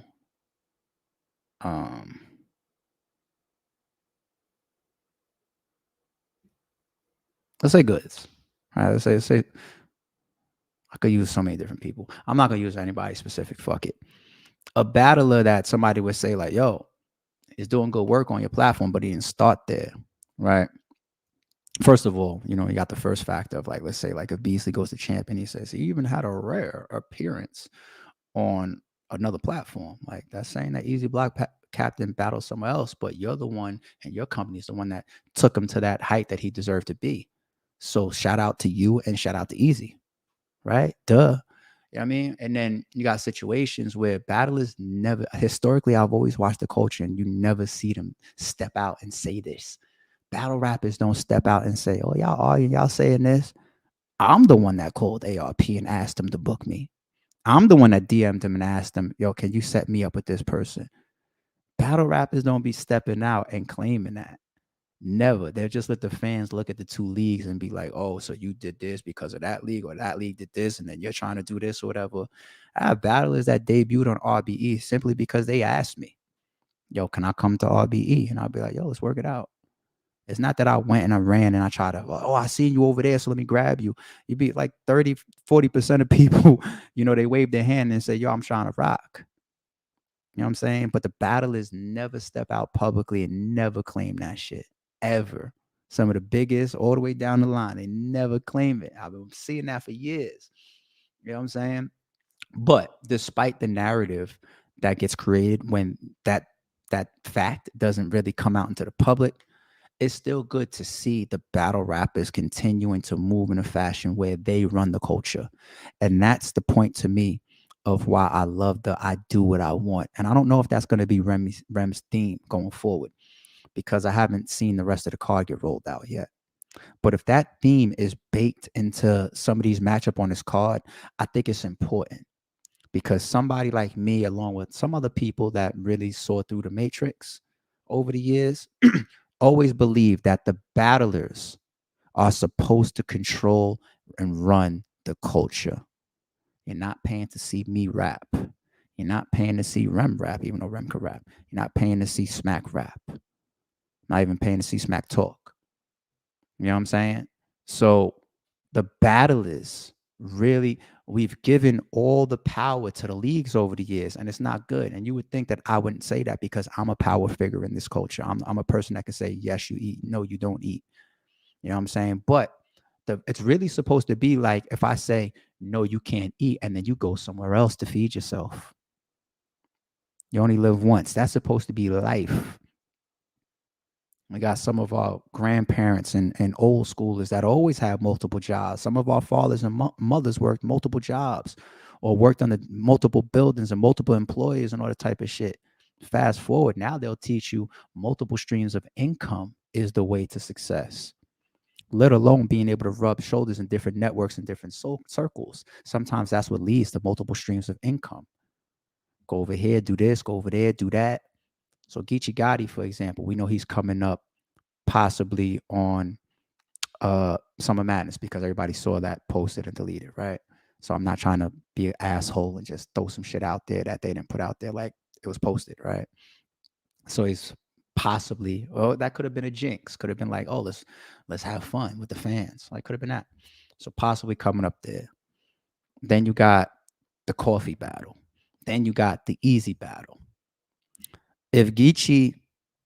Let's say Goods. All right, let's say I could use so many different people. I'm not gonna use anybody specific. Fuck it. a battler that somebody would say like, yo, is doing good work on your platform, but he didn't start there, right? First of all, you got the first factor of like, let's say like if Beasley goes to champion, he says he even had a rare appearance on another platform. Like that's saying that Easy Block Captain battled somewhere else, but you're the one and your company is the one that took him to that height that he deserved to be. So shout out to you and shout out to Easy, right? Duh. You know what I mean? And then you got situations where battlers never, historically, I've always watched the culture and you never see them step out and say this. Battle rappers don't step out and say, oh, y'all saying this. I'm the one that called ARP and asked them to book me. I'm the one that DM'd him and asked him, yo, can you set me up with this person? Battle rappers don't be stepping out and claiming that. Never. They'll just let the fans look at the two leagues and be like, oh, so you did this because of that league, or that league did this, and then you're trying to do this or whatever. I have battlers that debuted on RBE simply because they asked me, yo, can I come to RBE? And I'll be like, yo, let's work it out. It's not that I went and I ran and I tried to, oh, I seen you over there, so let me grab you. You'd be like 30, 40% of people, they wave their hand and say, yo, I'm trying to rock. You know what I'm saying? But the battlers never step out publicly and never claim that shit. Ever. Some of the biggest all the way down the line, they never claim it. I've been seeing that for years. You know what I'm saying? But despite the narrative that gets created when that fact doesn't really come out into the public, it's still good to see the battle rappers continuing to move in a fashion where they run the culture. And that's the point to me of why I love the I do what I want. And I don't know if that's going to be Rem's theme going forward, because I haven't seen the rest of the card get rolled out yet. But if that theme is baked into somebody's matchup on this card, I think it's important, because somebody like me, along with some other people that really saw through the matrix over the years, always believe that the battlers are supposed to control and run the culture. You're not paying to see me rap. You're not paying to see Rem rap, even though Rem could rap. You're not paying to see Smack rap. Not even paying to see Smack talk. You know what I'm saying? So the battlers really, we've given all the power to the leagues over the years, and it's not good. And you would think that I wouldn't say that because I'm a power figure in this culture. I'm a person that can say, yes, you eat. No, you don't eat. You know what I'm saying? But it's really supposed to be like if I say, no, you can't eat, and then you go somewhere else to feed yourself. You only live once. That's supposed to be life. We got some of our grandparents and old schoolers that always have multiple jobs. Some of our fathers and mothers worked multiple jobs or worked on multiple buildings and multiple employees and all that type of shit. Fast forward, now they'll teach you multiple streams of income is the way to success, let alone being able to rub shoulders in different networks and different circles. Sometimes that's what leads to multiple streams of income. Go over here, do this, go over there, do that. So Geechee Gotti, for example, we know he's coming up possibly on Summer Madness because everybody saw that posted and deleted, right? So I'm not trying to be an asshole and just throw some shit out there that they didn't put out there like it was posted, right? So he's possibly, that could have been a jinx. Could have been like, oh, let's have fun with the fans. Like, could have been that. So possibly coming up there. Then you got the coffee battle. Then you got the easy battle. If Geechee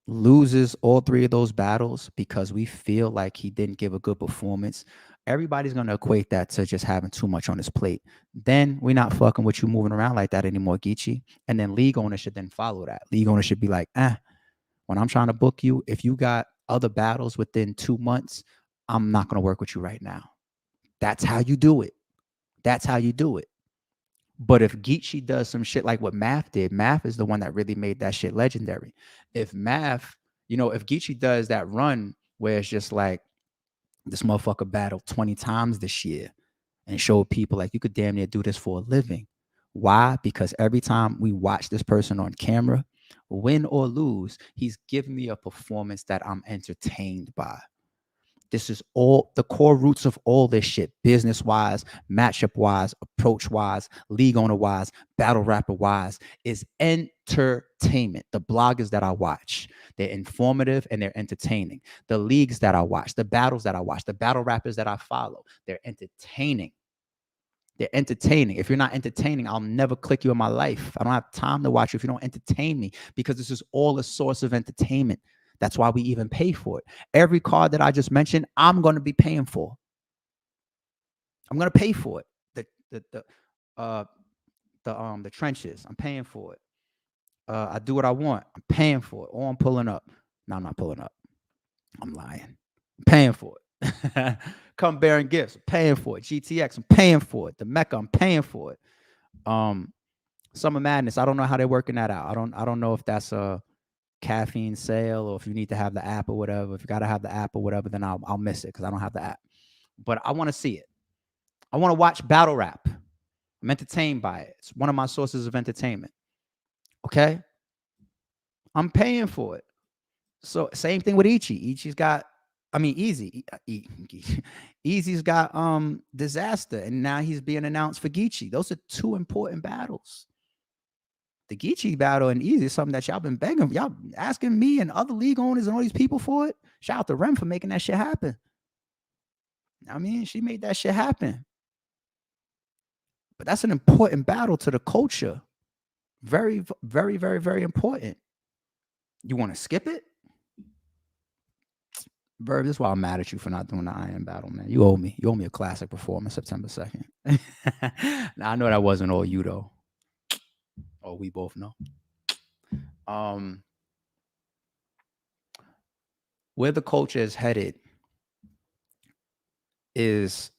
loses all three of those battles because we feel like he didn't give a good performance, everybody's going to equate that to just having too much on his plate. Then we're not fucking with you moving around like that anymore, Geechee. And then league owners should then follow that. League owners should be like, when I'm trying to book you, if you got other battles within 2 months, I'm not going to work with you right now. That's how you do it. That's how you do it. But if Geechee does some shit like what Math did, Math is the one that really made that shit legendary. If Math, if Geechee does that run where it's just like this motherfucker battled 20 times this year and showed people like you could damn near do this for a living. Why? Because every time we watch this person on camera, win or lose, he's giving me a performance that I'm entertained by. This is all the core roots of all this shit, business-wise, matchup-wise, approach-wise, league owner-wise, battle rapper-wise, is entertainment. The bloggers that I watch, they're informative and they're entertaining. The leagues that I watch, the battles that I watch, the battle rappers that I follow, they're entertaining. They're entertaining. If you're not entertaining, I'll never click you in my life. I don't have time to watch you if you don't entertain me, because this is all a source of entertainment. That's why we even pay for it. Every card that I just mentioned, I'm going to be paying for. I'm going to pay for it. The trenches, I'm paying for it. I do what I want. I'm paying for it. Or I'm pulling up. No, I'm not pulling up. I'm lying. I'm paying for it. Come bearing gifts. I'm paying for it. GTX. I'm paying for it. The Mecca. I'm paying for it. Summer Madness. I don't know how they're working that out. I don't know if that's a caffeine sale or if you need to have the app or whatever. If you got to have the app or whatever, then I'll miss it because I don't have the app. But I want to see it. I want to watch battle rap. I'm entertained by it. It's one of my sources of entertainment. Okay. I'm paying for it. So same thing with Ichi. Ichi's got, I mean, Easy's got Disaster, and now he's being announced for Geechee. Those are two important battles. The Geechee battle and Easy is something that y'all been begging, y'all asking me and other league owners and all these people for it. Shout out to Rem for making that shit happen. I mean, she made that shit happen. But that's an important battle to the culture. Very, very, very, very important. You want to skip it? Verb, this is why I'm mad at you for not doing the Iron Battle, man. You owe me. You owe me a classic performance September 2nd. Now, I know that wasn't all you, though. Oh, we both know. Where the culture is headed is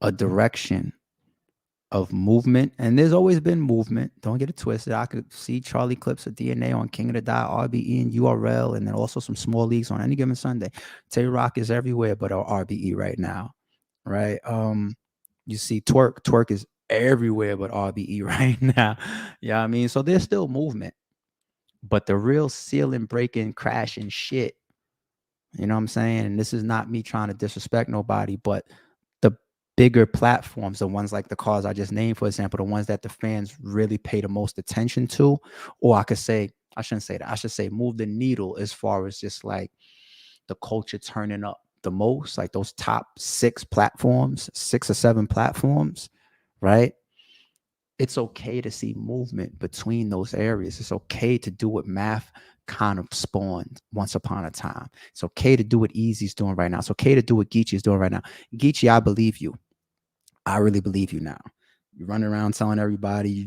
a direction of movement, and there's always been movement. Don't get it twisted. I could see Charlie clips of DNA on King of the Dot, RBE, and URL, and then also some small leagues on any given Sunday. Tay Rock is everywhere, but RBE right now, right? You see Twerk is everywhere, but RBE right now. Yeah, I mean, so there's still movement, but the real ceiling breaking, crashing shit. You know what I'm saying? And this is not me trying to disrespect nobody, but the bigger platforms, the ones like the cars I just named, for example, the ones that the fans really pay the most attention to, or I could say, I shouldn't say that. I should say move the needle as far as just like the culture turning up the most, like those top 6 platforms, 6 or 7 platforms, right? It's okay to see movement between those areas. It's okay to do what Math kind of spawned once upon a time. It's okay to do what Easy's doing right now. It's okay to do what Geechee's doing right now. Geechee, I believe you. I really believe you now. You're running around telling everybody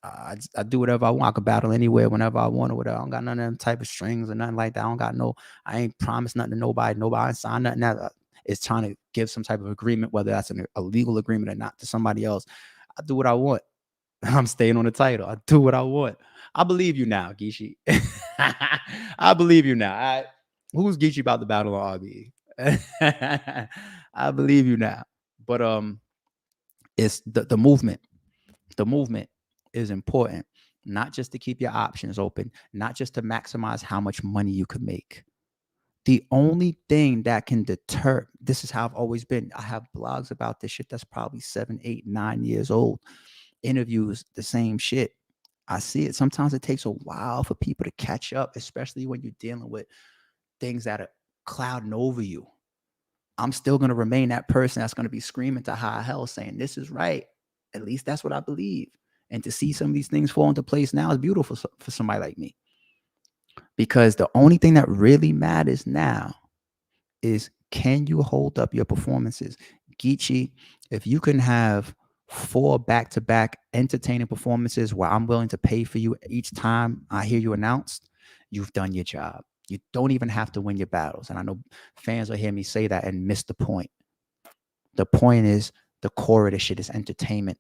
I do whatever I want. I could battle anywhere, whenever I want or whatever. I don't got none of them type of strings or nothing like that. I ain't promised nothing to nobody. Nobody ain't signed nothing that is trying to give some type of agreement, whether that's a legal agreement or not, to somebody else. I do what I want. I'm staying on the title. I do what I want. I believe you now, Geechee. I believe you now. Who's Geechee about to battle on RBE? I believe you now. But it's the movement. The movement is important, not just to keep your options open, not just to maximize how much money you could make. The only thing that can deter, this is how I've always been. I have blogs about this shit that's probably 7, 8, 9 years old. Interviews, the same shit. I see it. Sometimes it takes a while for people to catch up, especially when you're dealing with things that are clouding over you. I'm still going to remain that person that's going to be screaming to high hell saying, this is right. At least that's what I believe. And to see some of these things fall into place now is beautiful for somebody like me. Because the only thing that really matters now is, can you hold up your performances? Geechee, if you can have 4 back-to-back entertaining performances where I'm willing to pay for you each time I hear you announced, you've done your job. You don't even have to win your battles. And I know fans will hear me say that and miss the point. The point is, the core of this shit is entertainment.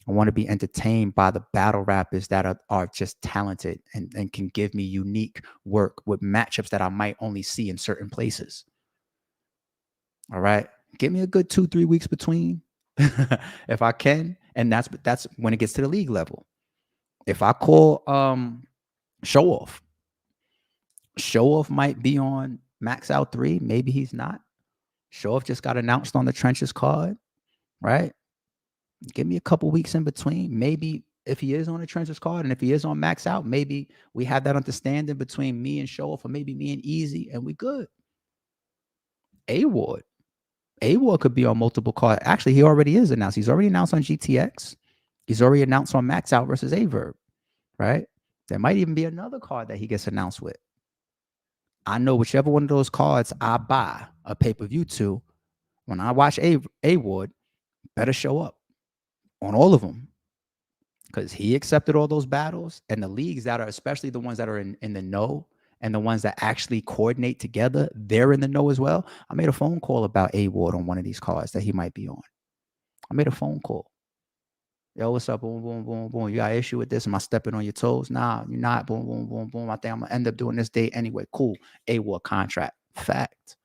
I want to be entertained by the battle rappers that are just talented and can give me unique work with matchups that I might only see in certain places. All right. Give me a good 2-3 weeks between if I can. And that's when it gets to the league level. If I call Show Off might be on Max Out 3. Maybe he's not. Show Off just got announced on the Trenches card, right? Give me a couple weeks in between. Maybe if he is on the Trenches card and if he is on Max Out, maybe we have that understanding between me and Show Off, or maybe me and Easy, and we good. A-Ward. A-Ward could be on multiple cards. Actually, he already is announced. He's already announced on GTX. He's already announced on Max Out versus Averb, right? There might even be another card that he gets announced with. I know whichever one of those cards I buy a pay-per-view to, when I watch A-Ward, better show up on all of them, because he accepted all those battles, and the leagues that are, especially the ones that are in the know and the ones that actually coordinate together, they're in the know as well. I made a phone call about A-Ward on one of these cards that he might be on. I made a phone call. Yo, what's up? Boom, boom, boom, boom. You got an issue with this? Am I stepping on your toes? Nah, you're not. Boom, boom, boom, boom. I think I'm gonna end up doing this date anyway. Cool. A-Ward contract. Fact.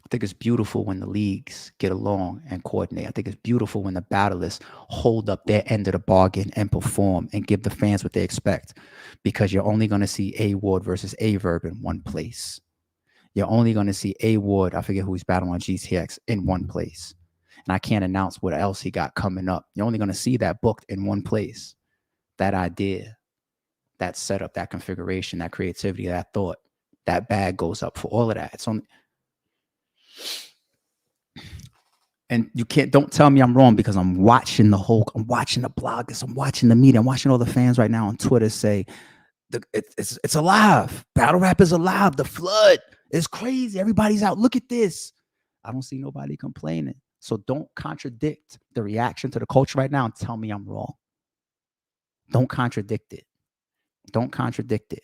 I think it's beautiful when the leagues get along and coordinate. I think it's beautiful when the battlers hold up their end of the bargain and perform and give the fans what they expect, because you're only going to see A-Ward versus Averb in one place. You're only going to see A-Ward, I forget who he's battling on GTX, in one place. And I can't announce what else he got coming up. You're only going to see that booked in one place. That idea, that setup, that configuration, that creativity, that thought, that bag goes up for all of that. It's only... And you don't tell me I'm wrong, because I'm watching the bloggers, I'm watching the media, I'm watching all the fans right now on Twitter say, it's alive. Battle rap is alive. The flood is crazy. Everybody's out. Look at this. I don't see nobody complaining. So don't contradict the reaction to the culture right now and tell me I'm wrong. Don't contradict it. Don't contradict it.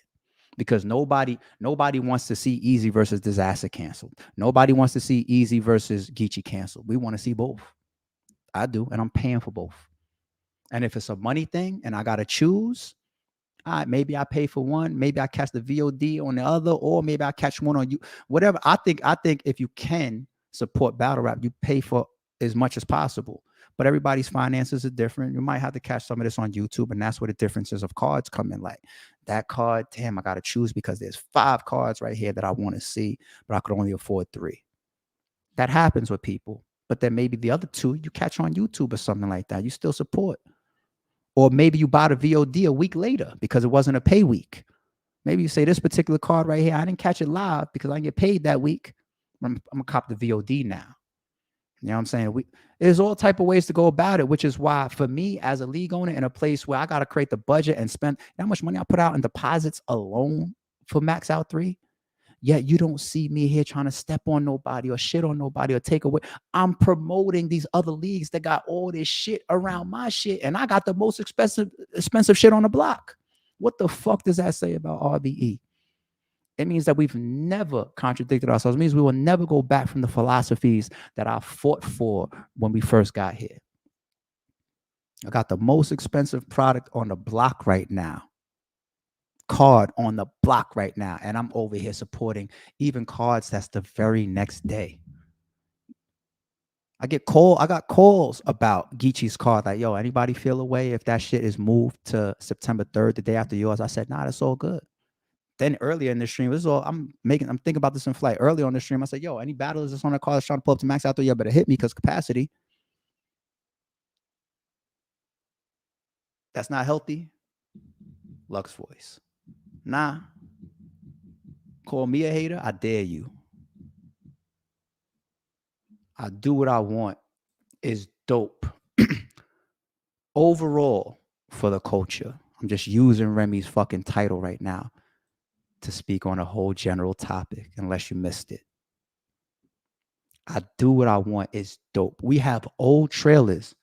Because nobody wants to see Easy versus Disaster canceled. Nobody wants to see Easy versus Geechee canceled. We want to see both. I do, and I'm paying for both. And if it's a money thing and I got to choose, all right, maybe I pay for one, maybe I catch the VOD on the other, or maybe I catch one on you. Whatever. I think if you can support battle rap, you pay for as much as possible. But everybody's finances are different. You might have to catch some of this on YouTube, and that's where the differences of cards come in. Like that card, damn, I got to choose because there's 5 cards right here that I want to see, but I could only afford 3. That happens with people. But then maybe the other 2 you catch on YouTube or something like that. You still support. Or maybe you buy the VOD a week later because it wasn't a pay week. Maybe you say, this particular card right here, I didn't catch it live because I didn't get paid that week. I'm going to cop the VOD now. You know what I'm saying? There's all type of ways to go about it, which is why for me as a league owner in a place where I got to create the budget and spend how much money I put out in deposits alone for Max Out 3, yet you don't see me here trying to step on nobody or shit on nobody or take away. I'm promoting these other leagues that got all this shit around my shit, and I got the most expensive shit on the block. What the fuck does that say about RBE? It means that we've never contradicted ourselves. It means we will never go back from the philosophies that I fought for when we first got here. I got the most expensive product on the block right now. Card on the block right now, and I'm over here supporting even cards that's the very next day. I got calls about Geechee's card, like, yo, anybody feel a way if that shit is moved to September 3rd, the day after yours? I said, nah, that's all good. Then earlier in the stream, this is all I'm thinking about this in flight. Earlier on the stream, I said, yo, any battlers that's on the card that's trying to pull up to Max Out 3, you better hit me because capacity. That's not healthy. Lux voice. Nah. Call me a hater? I dare you. I do what I want. Is dope. Overall, for the culture, I'm just using Remy's fucking title right now to speak on a whole general topic, unless you missed it. I do what I want is dope. We have old trailers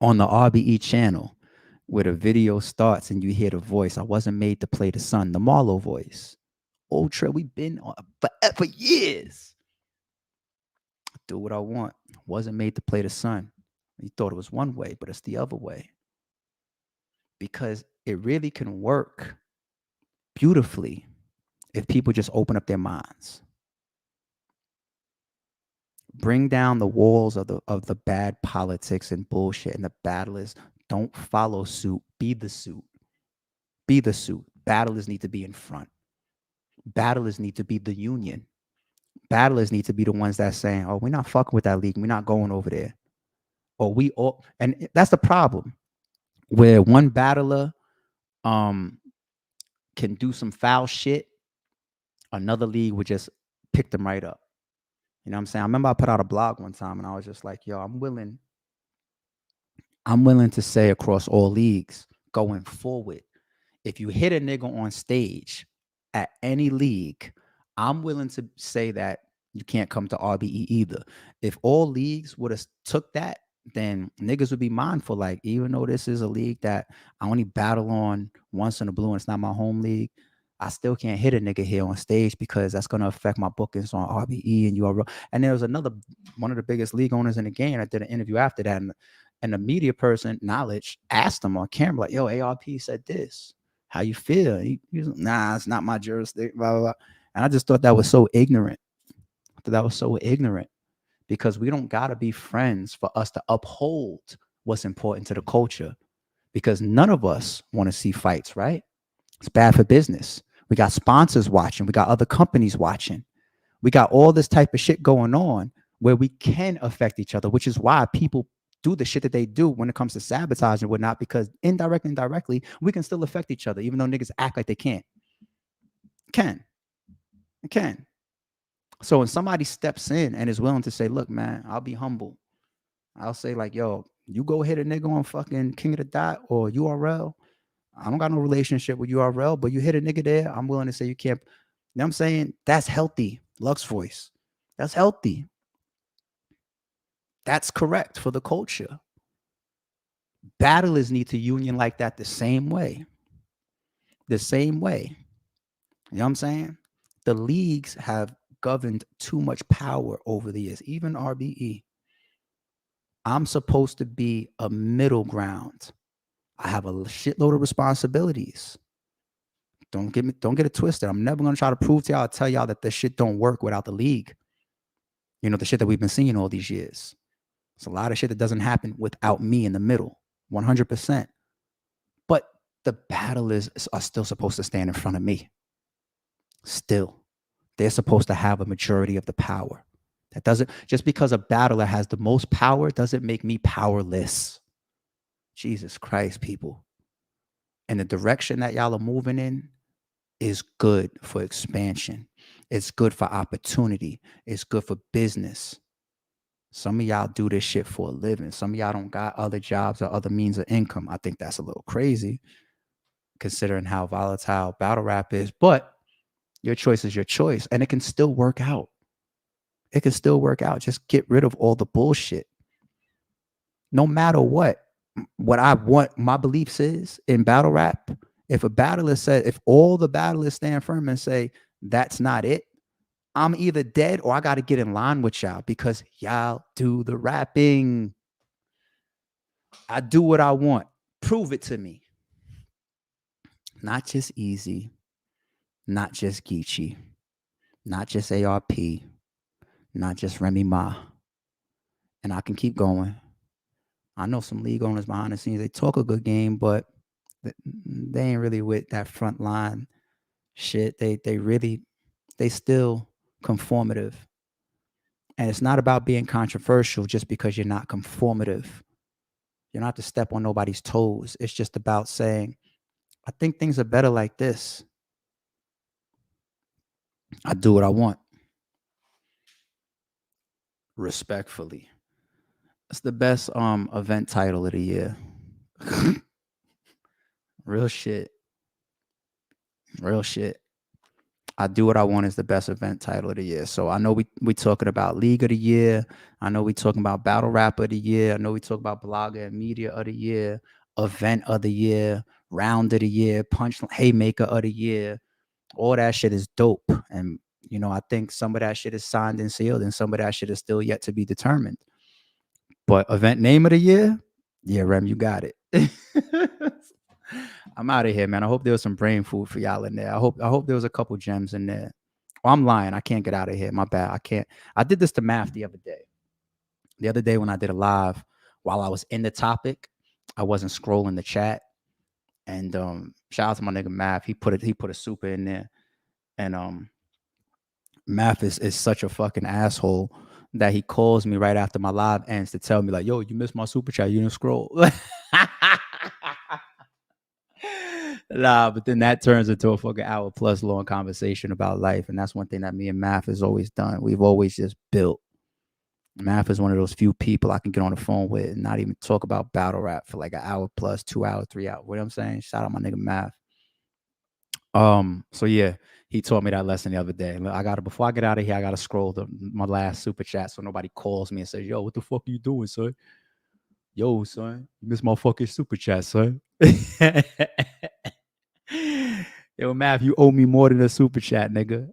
on the RBE channel where the video starts and you hear the voice. I wasn't made to play the son, the Marlo voice. Old trail, we've been on for years. I do what I want. Wasn't made to play the son. You thought it was one way, but it's the other way. Because it really can work beautifully if people just open up their minds. Bring down the walls of the bad politics and bullshit, and the battlers don't follow suit. Be the suit. Be the suit. Battlers need to be in front. Battlers need to be the union. Battlers need to be the ones that's saying, oh, we're not fucking with that league. We're not going over there. Or we all, and that's the problem, where one battler can do some foul shit another league would just pick them right up. You know what I'm saying? I remember I put out a blog one time and I was just like, yo, I'm willing to say across all leagues going forward, if you hit a nigga on stage at any league, I'm willing to say that you can't come to RBE either. If all leagues would have took that, then niggas would be mindful. Like, even though this is a league that I only battle on once in a blue and it's not my home league, I still can't hit a nigga here on stage because that's going to affect my bookings on RBE and URL. And there was another one of the biggest league owners in the game. I did an interview after that, and the media person, Knowledge, asked him on camera, like, yo, ARP said this. How you feel? He was like, nah, it's not my jurisdiction, blah, blah, blah. And I just thought that was so ignorant. Because we don't got to be friends for us to uphold what's important to the culture, because none of us want to see fights, right? It's bad for business. We got sponsors watching. We got other companies watching. We got all this type of shit going on where we can affect each other, which is why people do the shit that they do when it comes to sabotage and whatnot, because indirectly and directly, we can still affect each other, even though niggas act like they can't. It can. So when somebody steps in and is willing to say, look, man, I'll be humble. I'll say, like, yo, you go hit a nigga on fucking King of the Dot or URL. I don't got no relationship with URL, but you hit a nigga there, I'm willing to say you can't. You know what I'm saying? That's healthy. Lux voice. That's healthy. That's correct for the culture. Battlers need to union like that the same way. The same way. You know what I'm saying? The leagues have governed too much power over the years, even RBE. I'm supposed to be a middle ground. I have a shitload of responsibilities. Don't get it twisted. I'm never gonna try to prove to y'all, tell y'all that this shit don't work without the league. You know, the shit that we've been seeing all these years. It's a lot of shit that doesn't happen without me in the middle, 100%. But the battlers are still supposed to stand in front of me. Still, they're supposed to have a majority of the power. That doesn't, just because a battler has the most power doesn't make me powerless. Jesus Christ, people. And the direction that y'all are moving in is good for expansion. It's good for opportunity. It's good for business. Some of y'all do this shit for a living. Some of y'all don't got other jobs or other means of income. I think that's a little crazy considering how volatile battle rap is, but your choice is your choice and it can still work out. It can still work out. Just get rid of all the bullshit. No matter what I want, my beliefs is in battle rap. If a battler said, if all the battlers stand firm and say, that's not it, I'm either dead or I got to get in line with y'all because y'all do the rapping. I do what I want. Prove it to me. Not just Easy, not just Geechee, not just ARP, not just Remy Ma. And I can keep going. I know some league owners behind the scenes, they talk a good game, but they ain't really with that front line shit. They still conformative. And it's not about being controversial just because you're not conformative. You don't have to step on nobody's toes. It's just about saying, I think things are better like this. I do what I want. Respectfully. It's the best event title of the year. Real shit. Real shit. I do what I want is the best event title of the year. So I know we talking about League of the Year. I know we talking about Battle Rap of the Year. I know we talk about Blogger and Media of the Year, Event of the Year, Round of the Year, Punch Haymaker of the Year. All that shit is dope. And, you know, I think some of that shit is signed and sealed and some of that shit is still yet to be determined. But Event Name of the Year, yeah, Rem, you got it. I'm out of here, man. I hope there was some brain food for y'all in there. I hope there was a couple gems in there. Oh, I'm lying. I can't get out of here. My bad. I can't. I did this to Math the other day. The other day when I did a live, while I was in the topic, I wasn't scrolling the chat. And shout out to my nigga Math. He put a super in there. And Math is such a fucking asshole that he calls me right after my live ends to tell me, like, yo, you missed my super chat. You didn't scroll. Nah, but then that turns into a fucking hour plus long conversation about life. And that's one thing that me and Math has always done. We've always just built. Math is one of those few people I can get on the phone with and not even talk about battle rap for like an hour plus, 2 hours, 3 hours. What I'm saying? Shout out my nigga Math. So yeah, he taught me that lesson the other day. I gotta before I get out of here, I gotta scroll my last super chat so nobody calls me and says, "Yo, what the fuck are you doing, son? Yo, son, you missed my fucking super chat, son." Yo, Math, you owe me more than a super chat, nigga.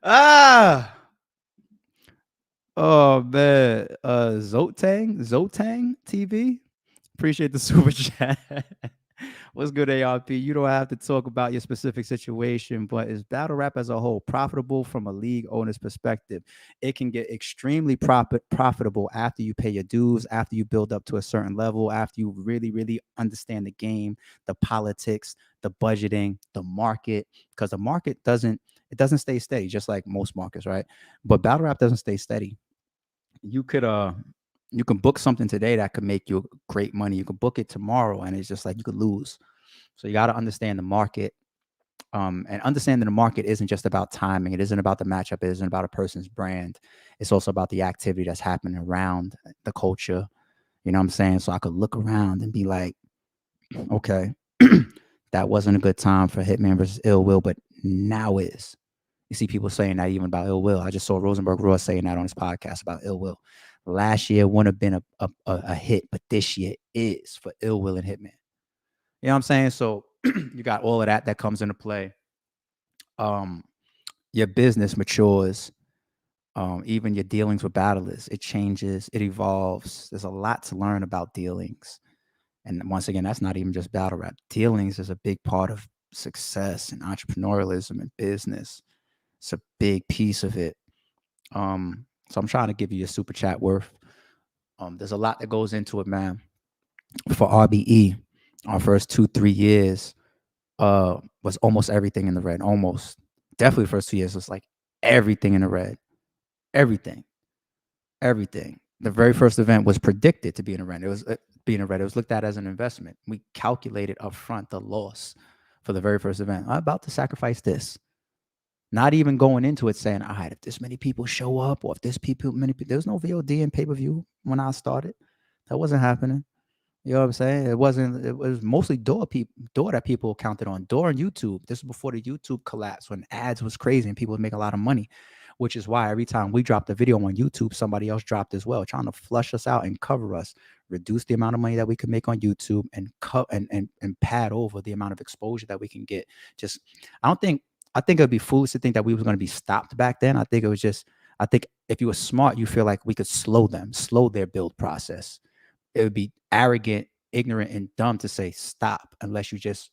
Ah, oh man, Zotang TV. Appreciate the super chat. What's good, ARP? You don't have to talk about your specific situation, but is battle rap as a whole profitable from a league owner's perspective? It can get extremely profitable after you pay your dues, after you build up to a certain level, after you really, really understand the game, the politics, the budgeting, the market, because the market doesn't stay steady, just like most markets, right? But battle rap doesn't stay steady. You can book something today that could make you great money. You could book it tomorrow and it's just like you could lose. So you got to understand the market. And understanding the market isn't just about timing. It isn't about the matchup. It isn't about a person's brand. It's also about the activity that's happening around the culture. You know what I'm saying? So I could look around and be like, okay, that wasn't a good time for Hitman versus Ill Will, but now is. You see people saying that even about Ill Will. I just saw Rosenberg Ross saying that on his podcast about Ill Will. Last year wouldn't have been a hit, but this year is for Ill Will and Hitman. You know what I'm saying? So you got all of that comes into play. Your business matures. Even your dealings with battlers, it changes, it evolves. There's a lot to learn about dealings. And once again, that's not even just battle rap. Dealings is a big part of success and entrepreneurialism and business. It's a big piece of it. So I'm trying to give you a super chat worth. There's a lot that goes into it, man. For RBE, our first 2-3 years was almost everything in the red. Almost. Definitely the first 2 years was like everything in the red. Everything. The very first event was predicted to be in the red. It was being in red. It was looked at as an investment. We calculated upfront the loss for the very first event. I'm about to sacrifice this. Not even going into it saying, all right, if this many people show up or if this many people, there was no VOD and pay-per-view when I started. That wasn't happening. You know what I'm saying? It was mostly door that people counted on. Door and YouTube. This was before the YouTube collapse when ads was crazy and people would make a lot of money, which is why every time we dropped a video on YouTube, somebody else dropped as well, trying to flush us out and cover us, reduce the amount of money that we could make on YouTube and cut and pad over the amount of exposure that we can get. Just I think it would be foolish to think that we was going to be stopped back then. I think if you were smart, you feel like we could slow their build process. It would be arrogant, ignorant, and dumb to say stop unless you just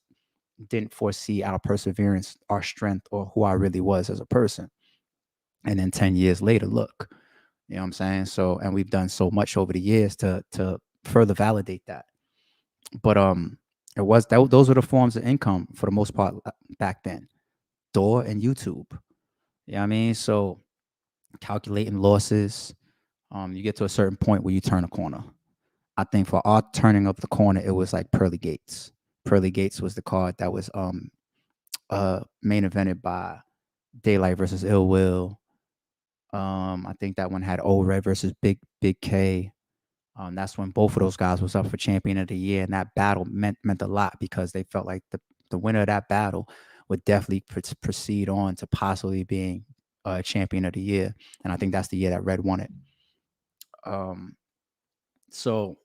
didn't foresee our perseverance, our strength, or who I really was as a person. And then 10 years later, look, you know what I'm saying? So, and we've done so much over the years to further validate that. But those were the forms of income for the most part back then. Door and YouTube. You know what I mean? So calculating losses, you get to a certain point where you turn a corner. I think for our turning up the corner, it was like Pearly Gates. Pearly Gates was the card that was main evented by Daylight versus Ill Will. I think that one had Old Red versus Big K. That's when both of those guys was up for champion of the year, and that battle meant a lot because they felt like the winner of that battle would definitely proceed on to possibly being champion of the year. And I think that's the year that Red won it. So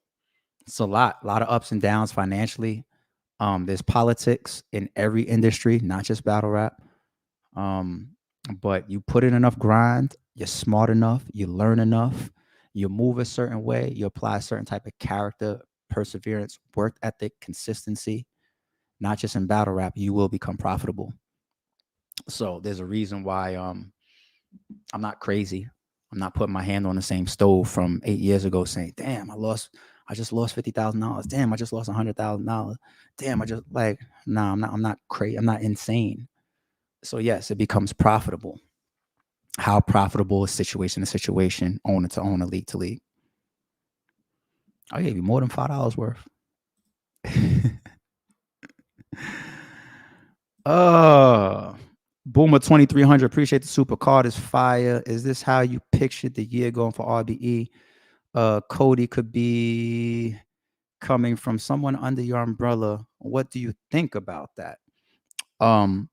it's a lot of ups and downs financially. There's politics in every industry, not just battle rap. But you put in enough grind, you're smart enough, you learn enough, you move a certain way, you apply a certain type of character, perseverance, work ethic, consistency, not just in battle rap, you will become profitable. So there's a reason why I'm not crazy. I'm not putting my hand on the same stove from 8 years ago saying, damn, I just lost $50,000. Damn, I just lost $100,000. Damn, I'm not crazy. I'm not insane. So yes, it becomes profitable. How profitable is situation to situation, owner to owner, league to league? I gave you more than $5 worth. uh Boomer 2300, appreciate the super card is fire. Is this how you pictured the year going for RBE? Cody could be coming from someone under your umbrella. What do you think about that? Um,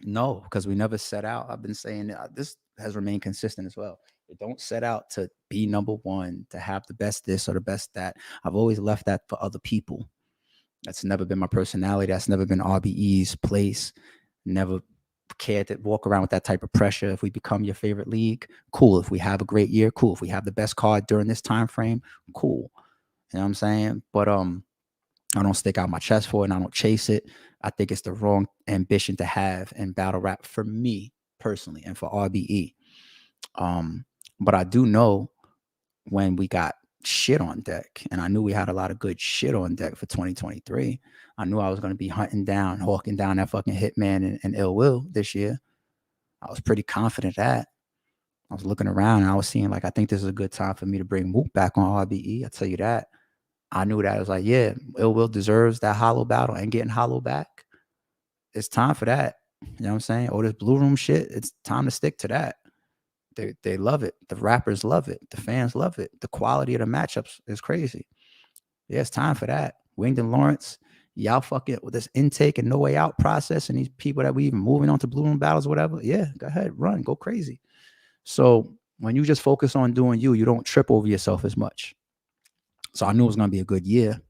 no, because we never set out. I've been saying this has remained consistent as well. We don't set out to be number one, to have the best this or the best that. I've always left that for other people. That's never been my personality. That's never been RBE's place. Never cared to walk around with that type of pressure. If we become your favorite league, cool. If we have a great year, cool. If we have the best card during this time frame, cool. You know what I'm saying? But I don't stick out my chest for it and I don't chase it. I think it's the wrong ambition to have in battle rap for me personally and for RBE. But I do know when we got shit on deck, and I knew we had a lot of good shit on deck for 2023. I knew I was going to be hunting down, hawking down that fucking Hitman and Ill Will this year. I was pretty confident that. I was looking around and I was seeing like, I think this is a good time for me to bring Mook back on RBE. I'll tell you that. I knew that. I was like, yeah, Ill Will deserves that hollow battle and getting hollow back. It's time for that. You know what I'm saying? Oh, this Blue Room shit, it's time to stick to that. They love it. The rappers love it. The fans love it. The quality of the matchups is crazy. Yeah, it's time for that. Winged and Lawrence, y'all fucking with this intake and no way out process and these people that we even moving on to Blue Room battles or whatever. Yeah, go ahead, run, go crazy. So when you just focus on doing you don't trip over yourself as much. So I knew it was going to be a good year.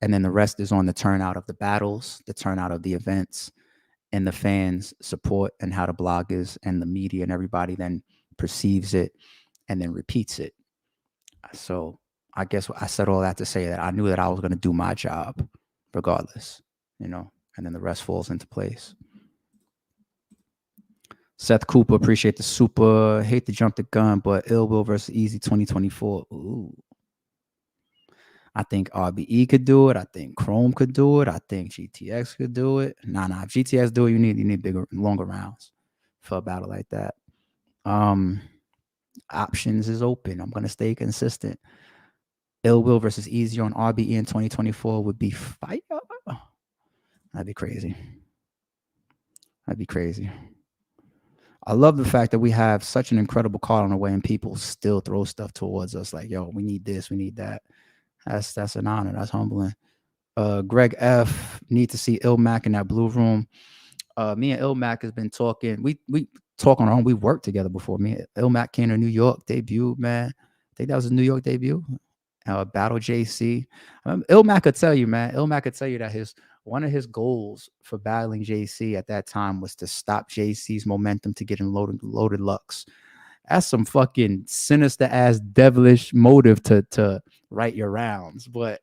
And then the rest is on the turnout of the battles, the turnout of the events, and the fans' support and how the bloggers and the media and everybody then perceives it and then repeats it. So I guess I said all that to say that I knew that I was going to do my job regardless, and then the rest falls into place. Seth Cooper, appreciate the super. Hate to jump the gun, but Ill Will versus Easy 2024. Ooh. I think RBE could do it. I think Chrome could do it. I think GTX could do it. Nah. If GTX do it, you need bigger, longer rounds for a battle like that. Options is open. I'm gonna stay consistent. Ill Will versus Easy on RBE in 2024 would be fire. That'd be crazy. That'd be crazy. I love the fact that we have such an incredible card on the way and people still throw stuff towards us like, yo, we need this, we need that. That's an honor. That's humbling. Greg F, need to see Ilmac in that Blue Room. Me and Ilmac has been talking. We talk on our own. We worked together before. Me and Ilmac came to New York, debuted, man. I think that was a New York debut. Battle JC. Ilmac could tell you, man. Ilmac could tell you that one of his goals for battling JC at that time was to stop JC's momentum to get in loaded Lux. That's some fucking sinister ass devilish motive to write your rounds, but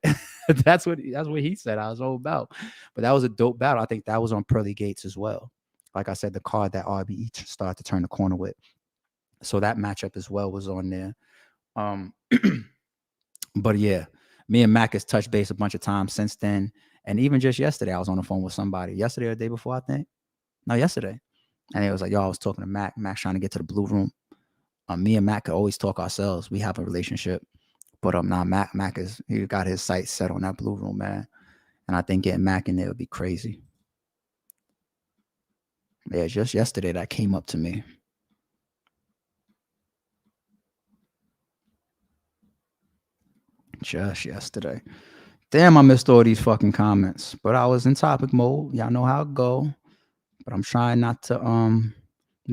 that's what he said I was all about. But that was a dope battle. I think that was on Pearly Gates as well. Like I said, the card that RBE started to turn the corner with. So that matchup as well was on there. But yeah, me and Mac has touched base a bunch of times since then. And even just yesterday, I was on the phone with somebody. Yesterday or the day before, I think. No, yesterday. And it was like, yo, I was talking to Mac. Mac's trying to get to the Blue Room. Me and Mac could always talk ourselves. We have a relationship. But Mac he got his sights set on that Blue Room, man. And I think getting Mac in there would be crazy. Yeah, just yesterday that came up to me. Just yesterday. Damn, I missed all these fucking comments. But I was in topic mode. Y'all know how it go. But I'm trying not to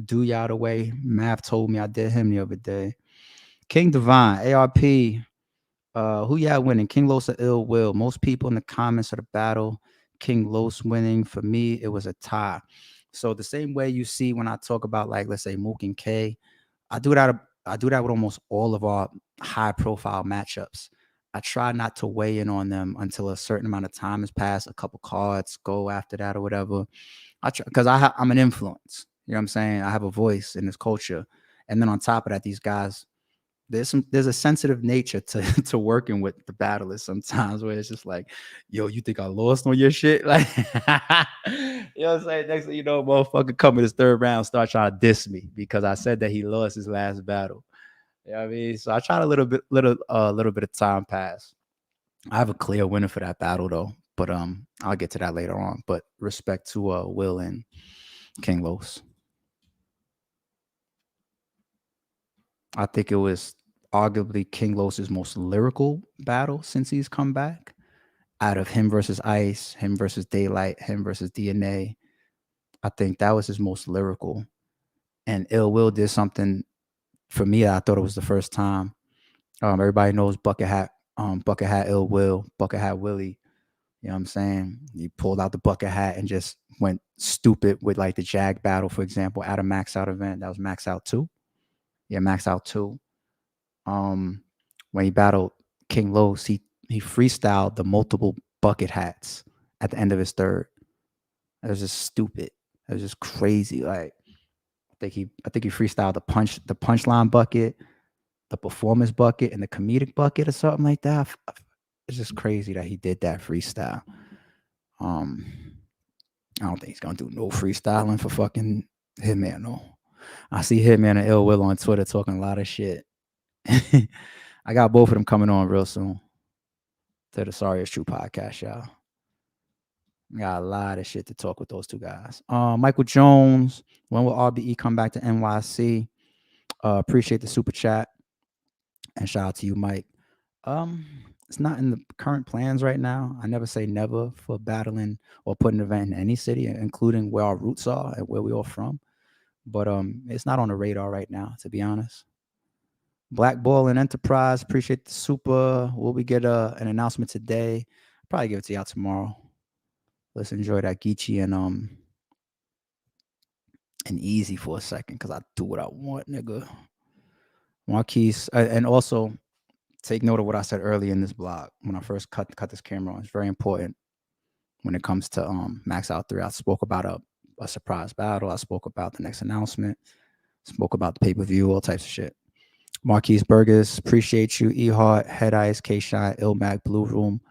do y'all the way Mav told me I did him the other day. King Divine, ARP. Who y'all winning? King Los or Ill Will? Most people in the comments of the battle, King Los winning. For me, it was a tie. So the same way you see when I talk about, like, let's say Mook and K, I do that with almost all of our high profile matchups. I try not to weigh in on them until a certain amount of time has passed, a couple cards go after that or whatever. I try, because I'm an influence. You know what I'm saying? I have a voice in this culture. And then on top of that, these guys, there's a sensitive nature to working with the battlers sometimes where it's just like, yo, you think I lost on your shit? Like, you know what I'm saying? Next thing you know, motherfucker come in this third round, start trying to diss me because I said that he lost his last battle. You know what I mean? So I tried a little bit of time pass. I have a clear winner for that battle though, but I'll get to that later on. But respect to Will and King Los. I think it was arguably King Los's most lyrical battle since he's come back. Out of him versus Ice, him versus Daylight, him versus DNA, I think that was his most lyrical. And Ill Will did something for me. I thought it was the first time. Everybody knows Bucket Hat Ill Will, Bucket Hat Willie. You know what I'm saying? He pulled out the bucket hat and just went stupid with like the Jag battle, for example, at a Max Out event. That was Max Out 2. Yeah, Max Out 2. When he battled King Los, he freestyled the multiple bucket hats at the end of his third. It was just stupid. It was just crazy. Like I think he freestyled the punchline bucket, the performance bucket, and the comedic bucket or something like that. It's just crazy that he did that freestyle. I don't think he's gonna do no freestyling for fucking Hitman. No, I see Hitman and Ill Will on Twitter talking a lot of shit. I got both of them coming on real soon to the Sorry It's True podcast, y'all. Got a lot of shit to talk with those two guys. Michael Jones, when will RBE come back to NYC? Appreciate the super chat and shout out to you, Mike. It's not in the current plans right now. I never say never for battling or putting an event in any city, including where our roots are and where we all from. But it's not on the radar right now, to be honest. Black Ball and Enterprise, appreciate the super. Will we get an announcement today? Probably give it to y'all tomorrow. Let's enjoy that Geechee and Easy for a second, because I do what I want, nigga. Marquise, and also take note of what I said earlier in this blog when I first cut this camera on. It's very important when it comes to Max Out 3. I spoke about a surprise battle. I spoke about the next announcement. Spoke about the pay-per-view, all types of shit. Marquise Burgers, appreciate you. E-Heart, Head Ice, K-Shot, Ilmac, Blue Room,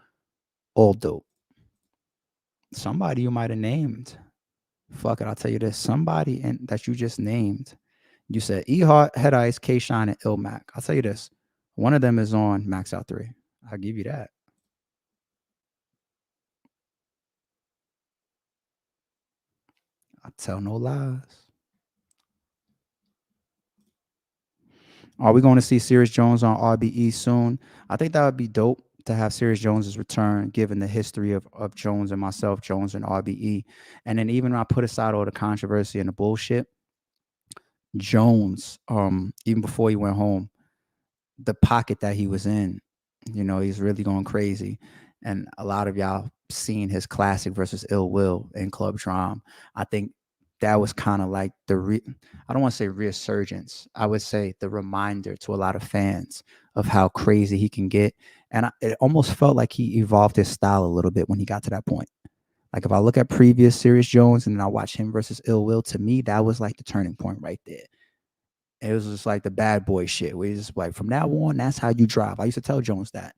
all dope. Somebody you might have named. Fuck it, I'll tell you this. Somebody that you just named. You said E-Heart, Head Ice, K-Shine, and Ilmac. I'll tell you this. One of them is on Max Out 3. I'll give you that. I tell no lies. Are we going to see Serious Jones on RBE soon? I think that would be dope to have Serious Jones's return, given the history of Jones and myself, Jones and RBE. And then even when I put aside all the controversy and the bullshit, Jones, even before he went home, the pocket that he was in, he's really going crazy. And a lot of y'all seen his classic versus Ill Will in Club Drum. I think that was kind of like I don't want to say resurgence. I would say the reminder to a lot of fans of how crazy he can get. And it almost felt like he evolved his style a little bit when he got to that point. Like if I look at previous Serious Jones and then I watch him versus Ill Will, to me, that was like the turning point right there. It was just like the bad boy shit. Where he's just like, from now on, that's how you drive. I used to tell Jones that.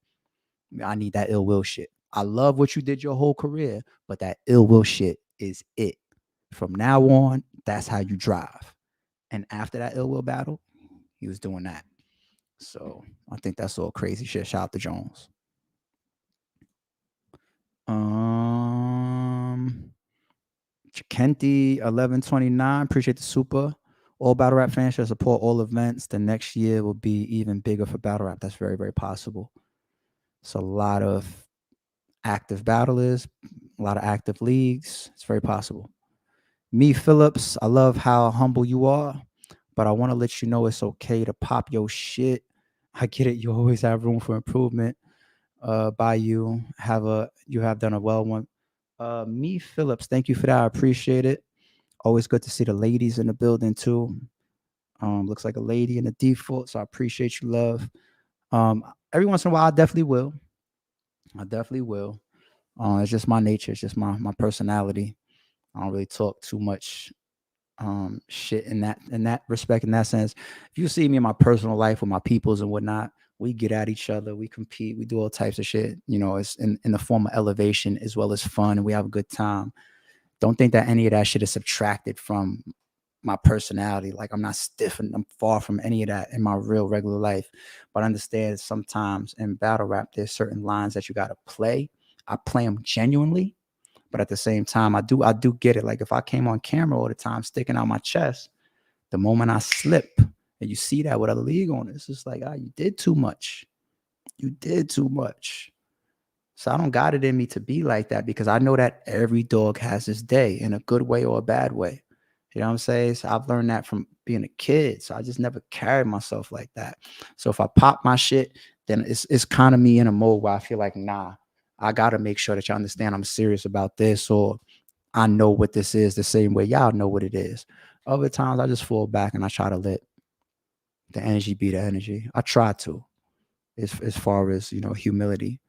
I need that Ill Will shit. I love what you did your whole career, but that Ill Will shit is it. From now on, that's how you drive. And after that Ill Will battle, he was doing that. So I think that's all crazy shit. Shout out to Jones. Kenti 1129, appreciate the super. All battle rap fans should support all events. The next year will be even bigger for battle rap. That's very, very possible. It's a lot of active battlers, a lot of active leagues. It's very possible. Me, Phillips, I love how humble you are, but I want to let you know it's okay to pop your shit. I get it. You always have room for improvement. By you have done a well one. Me, Phillips, thank you for that. I appreciate it. Always good to see the ladies in the building too. Looks like a lady in the default, so I appreciate you, love. Every once in a while, I definitely will. It's just my nature. It's just my personality. I don't really talk too much shit in that respect, in that sense. If you see me in my personal life with my peoples and whatnot, we get at each other, we compete, we do all types of shit. It's in the form of elevation as well as fun, and we have a good time. Don't think that any of that shit is subtracted from my personality. Like I'm not stiff and I'm far from any of that in my real regular life. But I understand sometimes in battle rap, there's certain lines that you gotta play. I play them genuinely, but at the same time, I do get it. Like if I came on camera all the time sticking out my chest, the moment I slip, and you see that with other league owners, it's just like, you did too much. You did too much. So I don't got it in me to be like that because I know that every dog has his day in a good way or a bad way. You know what I'm saying? So I've learned that from being a kid. So I just never carried myself like that. So if I pop my shit, then it's kind of me in a mode where I feel like, nah, I gotta make sure that you understand I'm serious about this, or I know what this is the same way y'all know what it is. Other times I just fall back and I try to let the energy be the energy. I try to, as far as humility.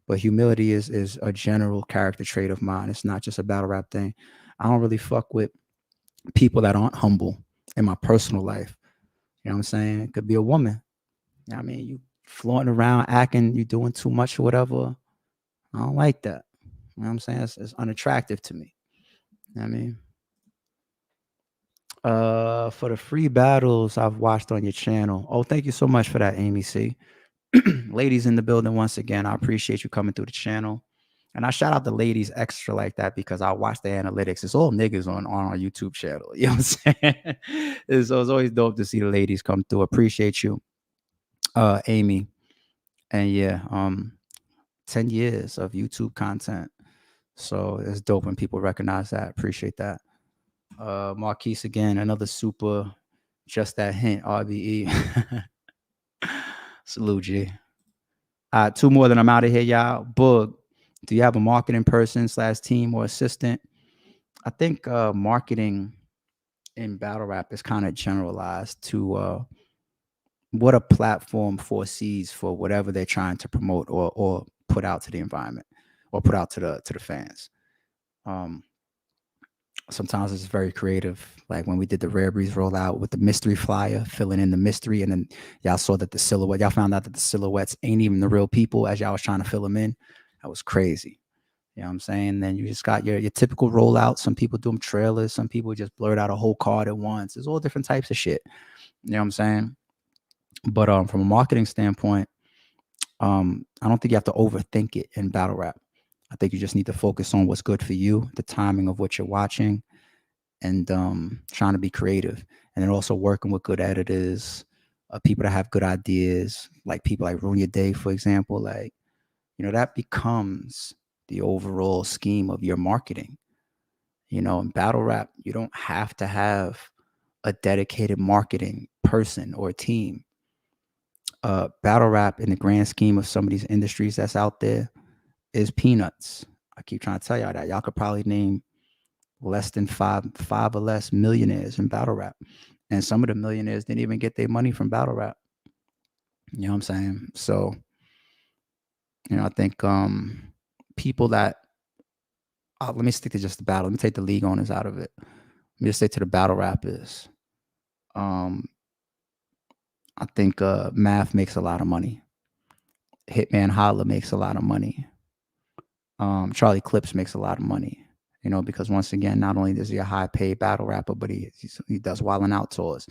But humility is a general character trait of mine. It's not just a battle rap thing. I don't really fuck with people that aren't humble in my personal life. You know what I'm saying? It could be a woman. You know what I mean, you flaunting around, acting, you doing too much or whatever. I don't like that. You know what I'm saying? It's unattractive to me. You know what I mean? For the free battles I've watched on your channel. Oh, thank you so much for that, Amy C. Ladies in the building once again. I appreciate you coming through the channel. And I shout out the ladies extra like that because I watch the analytics. It's all niggas on our YouTube channel. You know what I'm saying? It's always dope to see the ladies come through. Appreciate you, Amy. And yeah, 10 years of YouTube content. So it's dope when people recognize that. Appreciate that. Marquise again, another super, just that hint, RBE. Salute, G. Two more than I'm out of here, y'all. Boog, do you have a marketing person / team or assistant? I think marketing in battle rap is kind of generalized to what a platform foresees for whatever they're trying to promote or put out to the environment or put out to the fans. Um, Sometimes it's very creative. Like when we did the Rare Breeze rollout with the mystery flyer, filling in the mystery, and then y'all saw that the silhouette, y'all found out that the silhouettes ain't even the real people as y'all was trying to fill them in. That was crazy. You know what I'm saying? Then you just got your typical rollout. Some people do them trailers. Some people just blurt out a whole card at once. There's all different types of shit. You know what I'm saying? But from a marketing standpoint, I don't think you have to overthink it in battle rap. I think you just need to focus on what's good for you, the timing of what you're watching, and trying to be creative. And then also working with good editors, people that have good ideas, like people like Ruin Your Day, for example. Like, that becomes the overall scheme of your marketing. In battle rap, you don't have to have a dedicated marketing person or team. Battle rap, in the grand scheme of some of these industries that's out there, is peanuts. I keep trying to tell y'all that. Y'all could probably name less than five or less millionaires in battle rap. And some of the millionaires didn't even get their money from battle rap. You know what I'm saying? So, I think people that let me stick to just the battle. Let me take the league owners out of it. Let me just say to the battle rappers. I think Math makes a lot of money. Hitman Holla makes a lot of money. Charlie Clips makes a lot of money. Because once again, not only is he a high paid battle rapper, but he does Wildin' Out tours.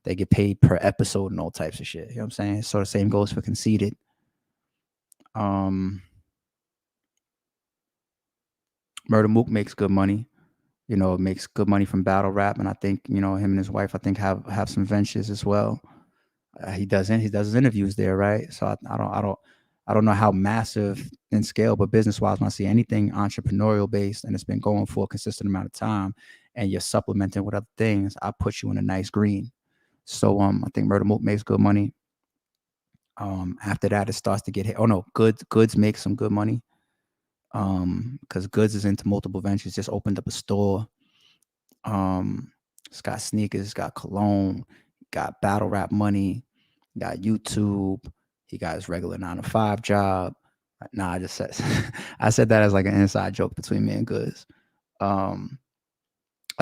They get paid per episode and all types of shit. You know what I'm saying? So the same goes for Conceited. Murder Mook makes good money. Makes good money from battle rap, and I think him and his wife, I think have some ventures as well. He does his interviews there, right? So I don't know how massive in scale, but business wise, when I see anything entrepreneurial based and it's been going for a consistent amount of time, and you're supplementing with other things, I put you in a nice green. So I think Murder Mook makes good money. After that, it starts to get hit. Oh no, Goods makes some good money. Because Goods is into multiple ventures, just opened up a store. It's got sneakers, got cologne, got battle rap money, got YouTube. He got his regular 9 to 5 job. Nah, I just said I said that as like an inside joke between me and Goods. I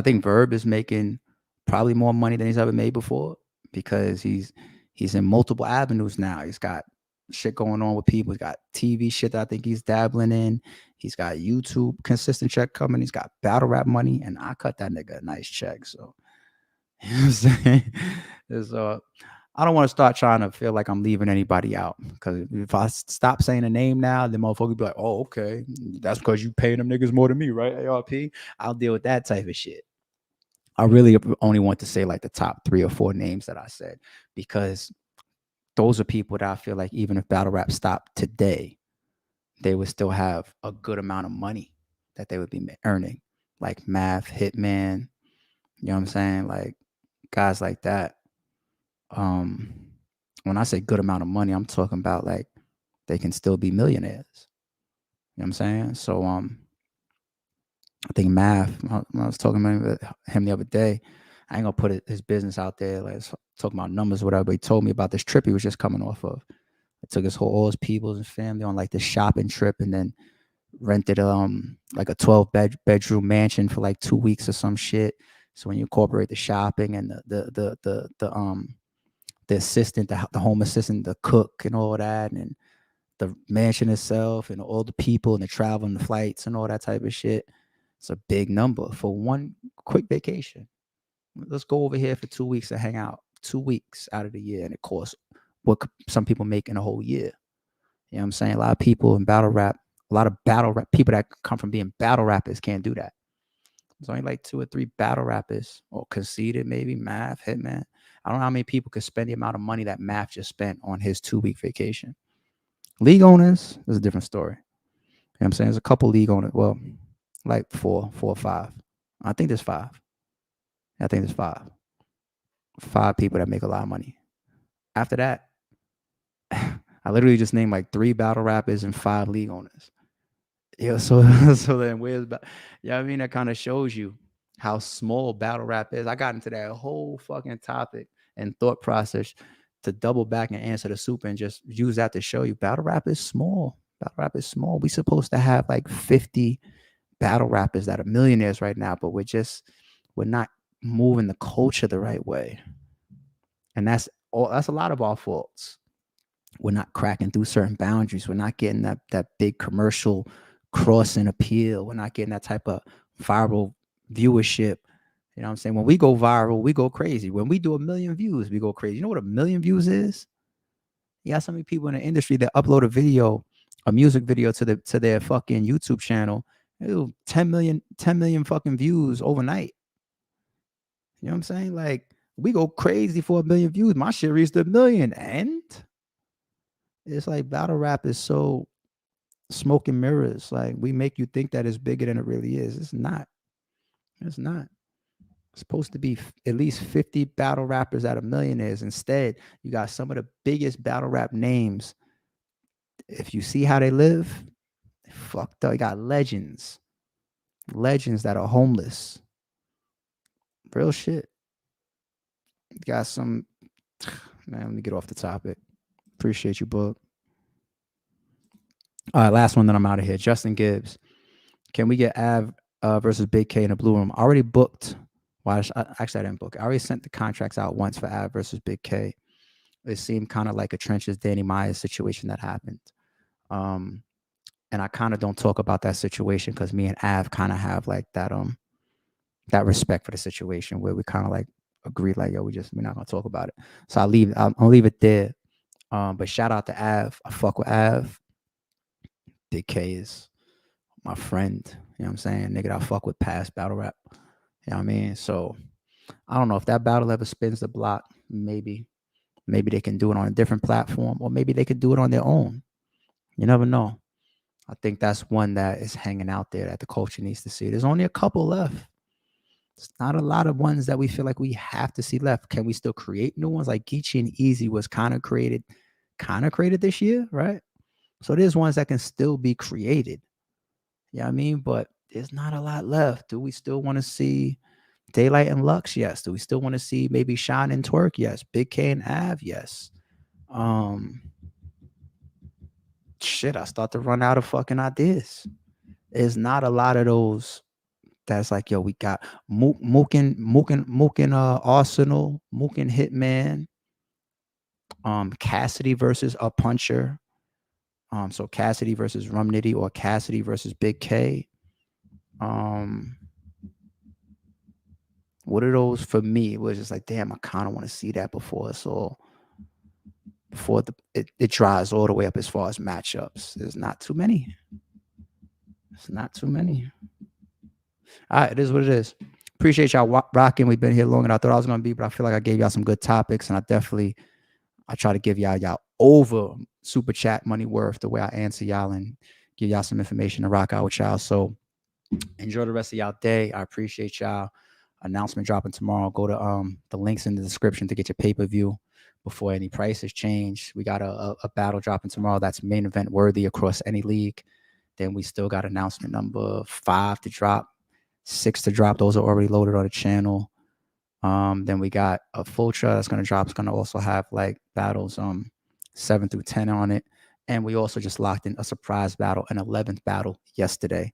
think Verb is making probably more money than he's ever made before because he's in multiple avenues now. He's got shit going on with people. He's got TV shit that I think he's dabbling in. He's got YouTube consistent check coming. He's got battle rap money, and I cut that nigga a nice check. So You know what I'm saying? It's, I don't want to start trying to feel like I'm leaving anybody out, because if I stop saying a name now, the motherfucker be like, "Oh, okay, that's because you paying them niggas more than me, right?" ARP. I'll deal with that type of shit. I really only want to say like the top 3 or 4 names that I said, because those are people that I feel like even if battle rap stopped today, they would still have a good amount of money that they would be earning, like Math, Hitman. You know what I'm saying? Like guys like that. Um, when I say good amount of money, I'm talking about like they can still be millionaires. You know what I'm saying? So I think Math, when I was talking about him the other day, I ain't gonna put his business out there, like talking about numbers or whatever, but he told me about this trip he was just coming off of. It took all his peoples and family on like this shopping trip, and then rented like a 12 bedroom mansion for like 2 weeks or some shit. So when you incorporate the shopping and the assistant, the home assistant, the cook, and all that, and the mansion itself, and all the people and the travel and the flights and all that type of shit, it's a big number for one quick vacation. Let's go over here for 2 weeks and hang out. 2 weeks out of the year, and it costs what some people make in a whole year. You know what I'm saying? A lot of people in battle rap, a lot of battle rap people that come from being battle rappers can't do that. There's only like 2 or 3 battle rappers, or Conceited, maybe Math, Hitman. I don't know how many people could spend the amount of money that Math just spent on his 2 week vacation. League owners is a different story. You know what I'm saying? There's a couple league owners. Well, like four or five. I think there's five. I think there's five. Five people that make a lot of money. After that, I literally just named like 3 battle rappers and 5 league owners. Yeah, so so then where's yeah, I mean that kind of shows you how small battle rap is. I got into that whole fucking topic and thought process to double back and answer the super and just use that to show you battle rap is small. Battle rap is small. We supposed to have like 50 battle rappers that are millionaires right now, but we're not moving the culture the right way. And that's a lot of our faults. We're not cracking through certain boundaries. We're not getting that big commercial crossing appeal. We're not getting that type of viral viewership. You know what I'm saying? When we go viral, we go crazy. When we do 1 million views, we go crazy. You know what 1 million views is? You got so many people in the industry that upload a music video to their fucking YouTube channel. 10 million fucking views overnight. You know what I'm saying? Like we go crazy for 1 million views. My shit reached 1 million, and it's like battle rap is so smoke and mirrors. Like we make you think that it's bigger than it really is. It's not. It's not. It's supposed to be at least 50 battle rappers out of millionaires. Instead, you got some of the biggest battle rap names. If you see how they live, fucked up. You got legends that are homeless. Real shit. You got some. Man, let me get off the topic. Appreciate you, Book. All right, last one, then I'm out of here. Justin Gibbs. Can we get Av versus Big K in a blue room? I already booked. Well, actually, I didn't book. I already sent the contracts out once for Av versus Big K. It seemed kind of like a trenches Danny Myers situation that happened. And I kind of don't talk about that situation because me and Av kind of have like that respect for the situation where we kind of like agree, like, yo, we're not gonna talk about it. So I'll leave it there. But shout out to Av. I fuck with Av. Big K is my friend. You know what I'm saying? Nigga, I fuck with past battle rap. You know what I mean? So I don't know if that battle ever spins the block. Maybe they can do it on a different platform, or maybe they could do it on their own. You never know. I think that's one that is hanging out there that the culture needs to see. There's only a couple left. It's not a lot of ones that we feel like we have to see left. Can we still create new ones? Like Geechee and Easy was kind of created this year, right? So there's ones that can still be created. Yeah, I mean, but there's not a lot left. Do we still want to see Daylight and Lux? Yes. Do we still want to see maybe Shine and Twerk? Yes. Big K and Av? Yes. Shit, I start to run out of fucking ideas. There's not a lot of those that's like, yo, we got Mook and Arsenal, Mook and Hitman, Cassidy versus a puncher. So Cassidy versus Rum Nitty, or Cassidy versus Big K. What What are those for me? It was just like, damn, I kind of want to see that before it dries all the way up as far as matchups. There's not too many. It's not too many. All right, it is what it is. Appreciate y'all rocking. We've been here longer than I thought I was gonna be, but I feel like I gave y'all some good topics, and I try to give y'all over super chat money worth the way I answer y'all and give y'all some information to rock out with y'all. So enjoy the rest of y'all day. I appreciate y'all. Announcement dropping tomorrow. Go to the links in the description to get your pay-per-view before any prices change. We got a battle dropping tomorrow that's main event worthy across any league. Then we still got announcement number 5 to drop, 6 to drop. Those are already loaded on the channel. Then we got a Fultra that's going to drop. It's going to also have like battles 7 through 10 on it. And we also just locked in a surprise battle, an 11th battle yesterday.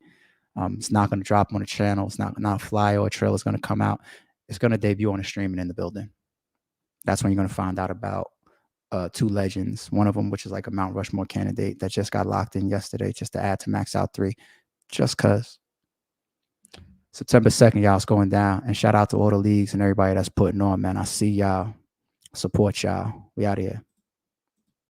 It's not going to drop on the channel. It's not a flyer or a trailer is going to come out. It's going to debut on the streaming in the building. That's when you're going to find out about 2 legends. One of them, which is like a Mount Rushmore candidate that just got locked in yesterday just to add to Max Out 3. Just because. September 2nd, y'all, it's going down. And shout out to all the leagues and everybody that's putting on, man. I see y'all. Support y'all. We out here.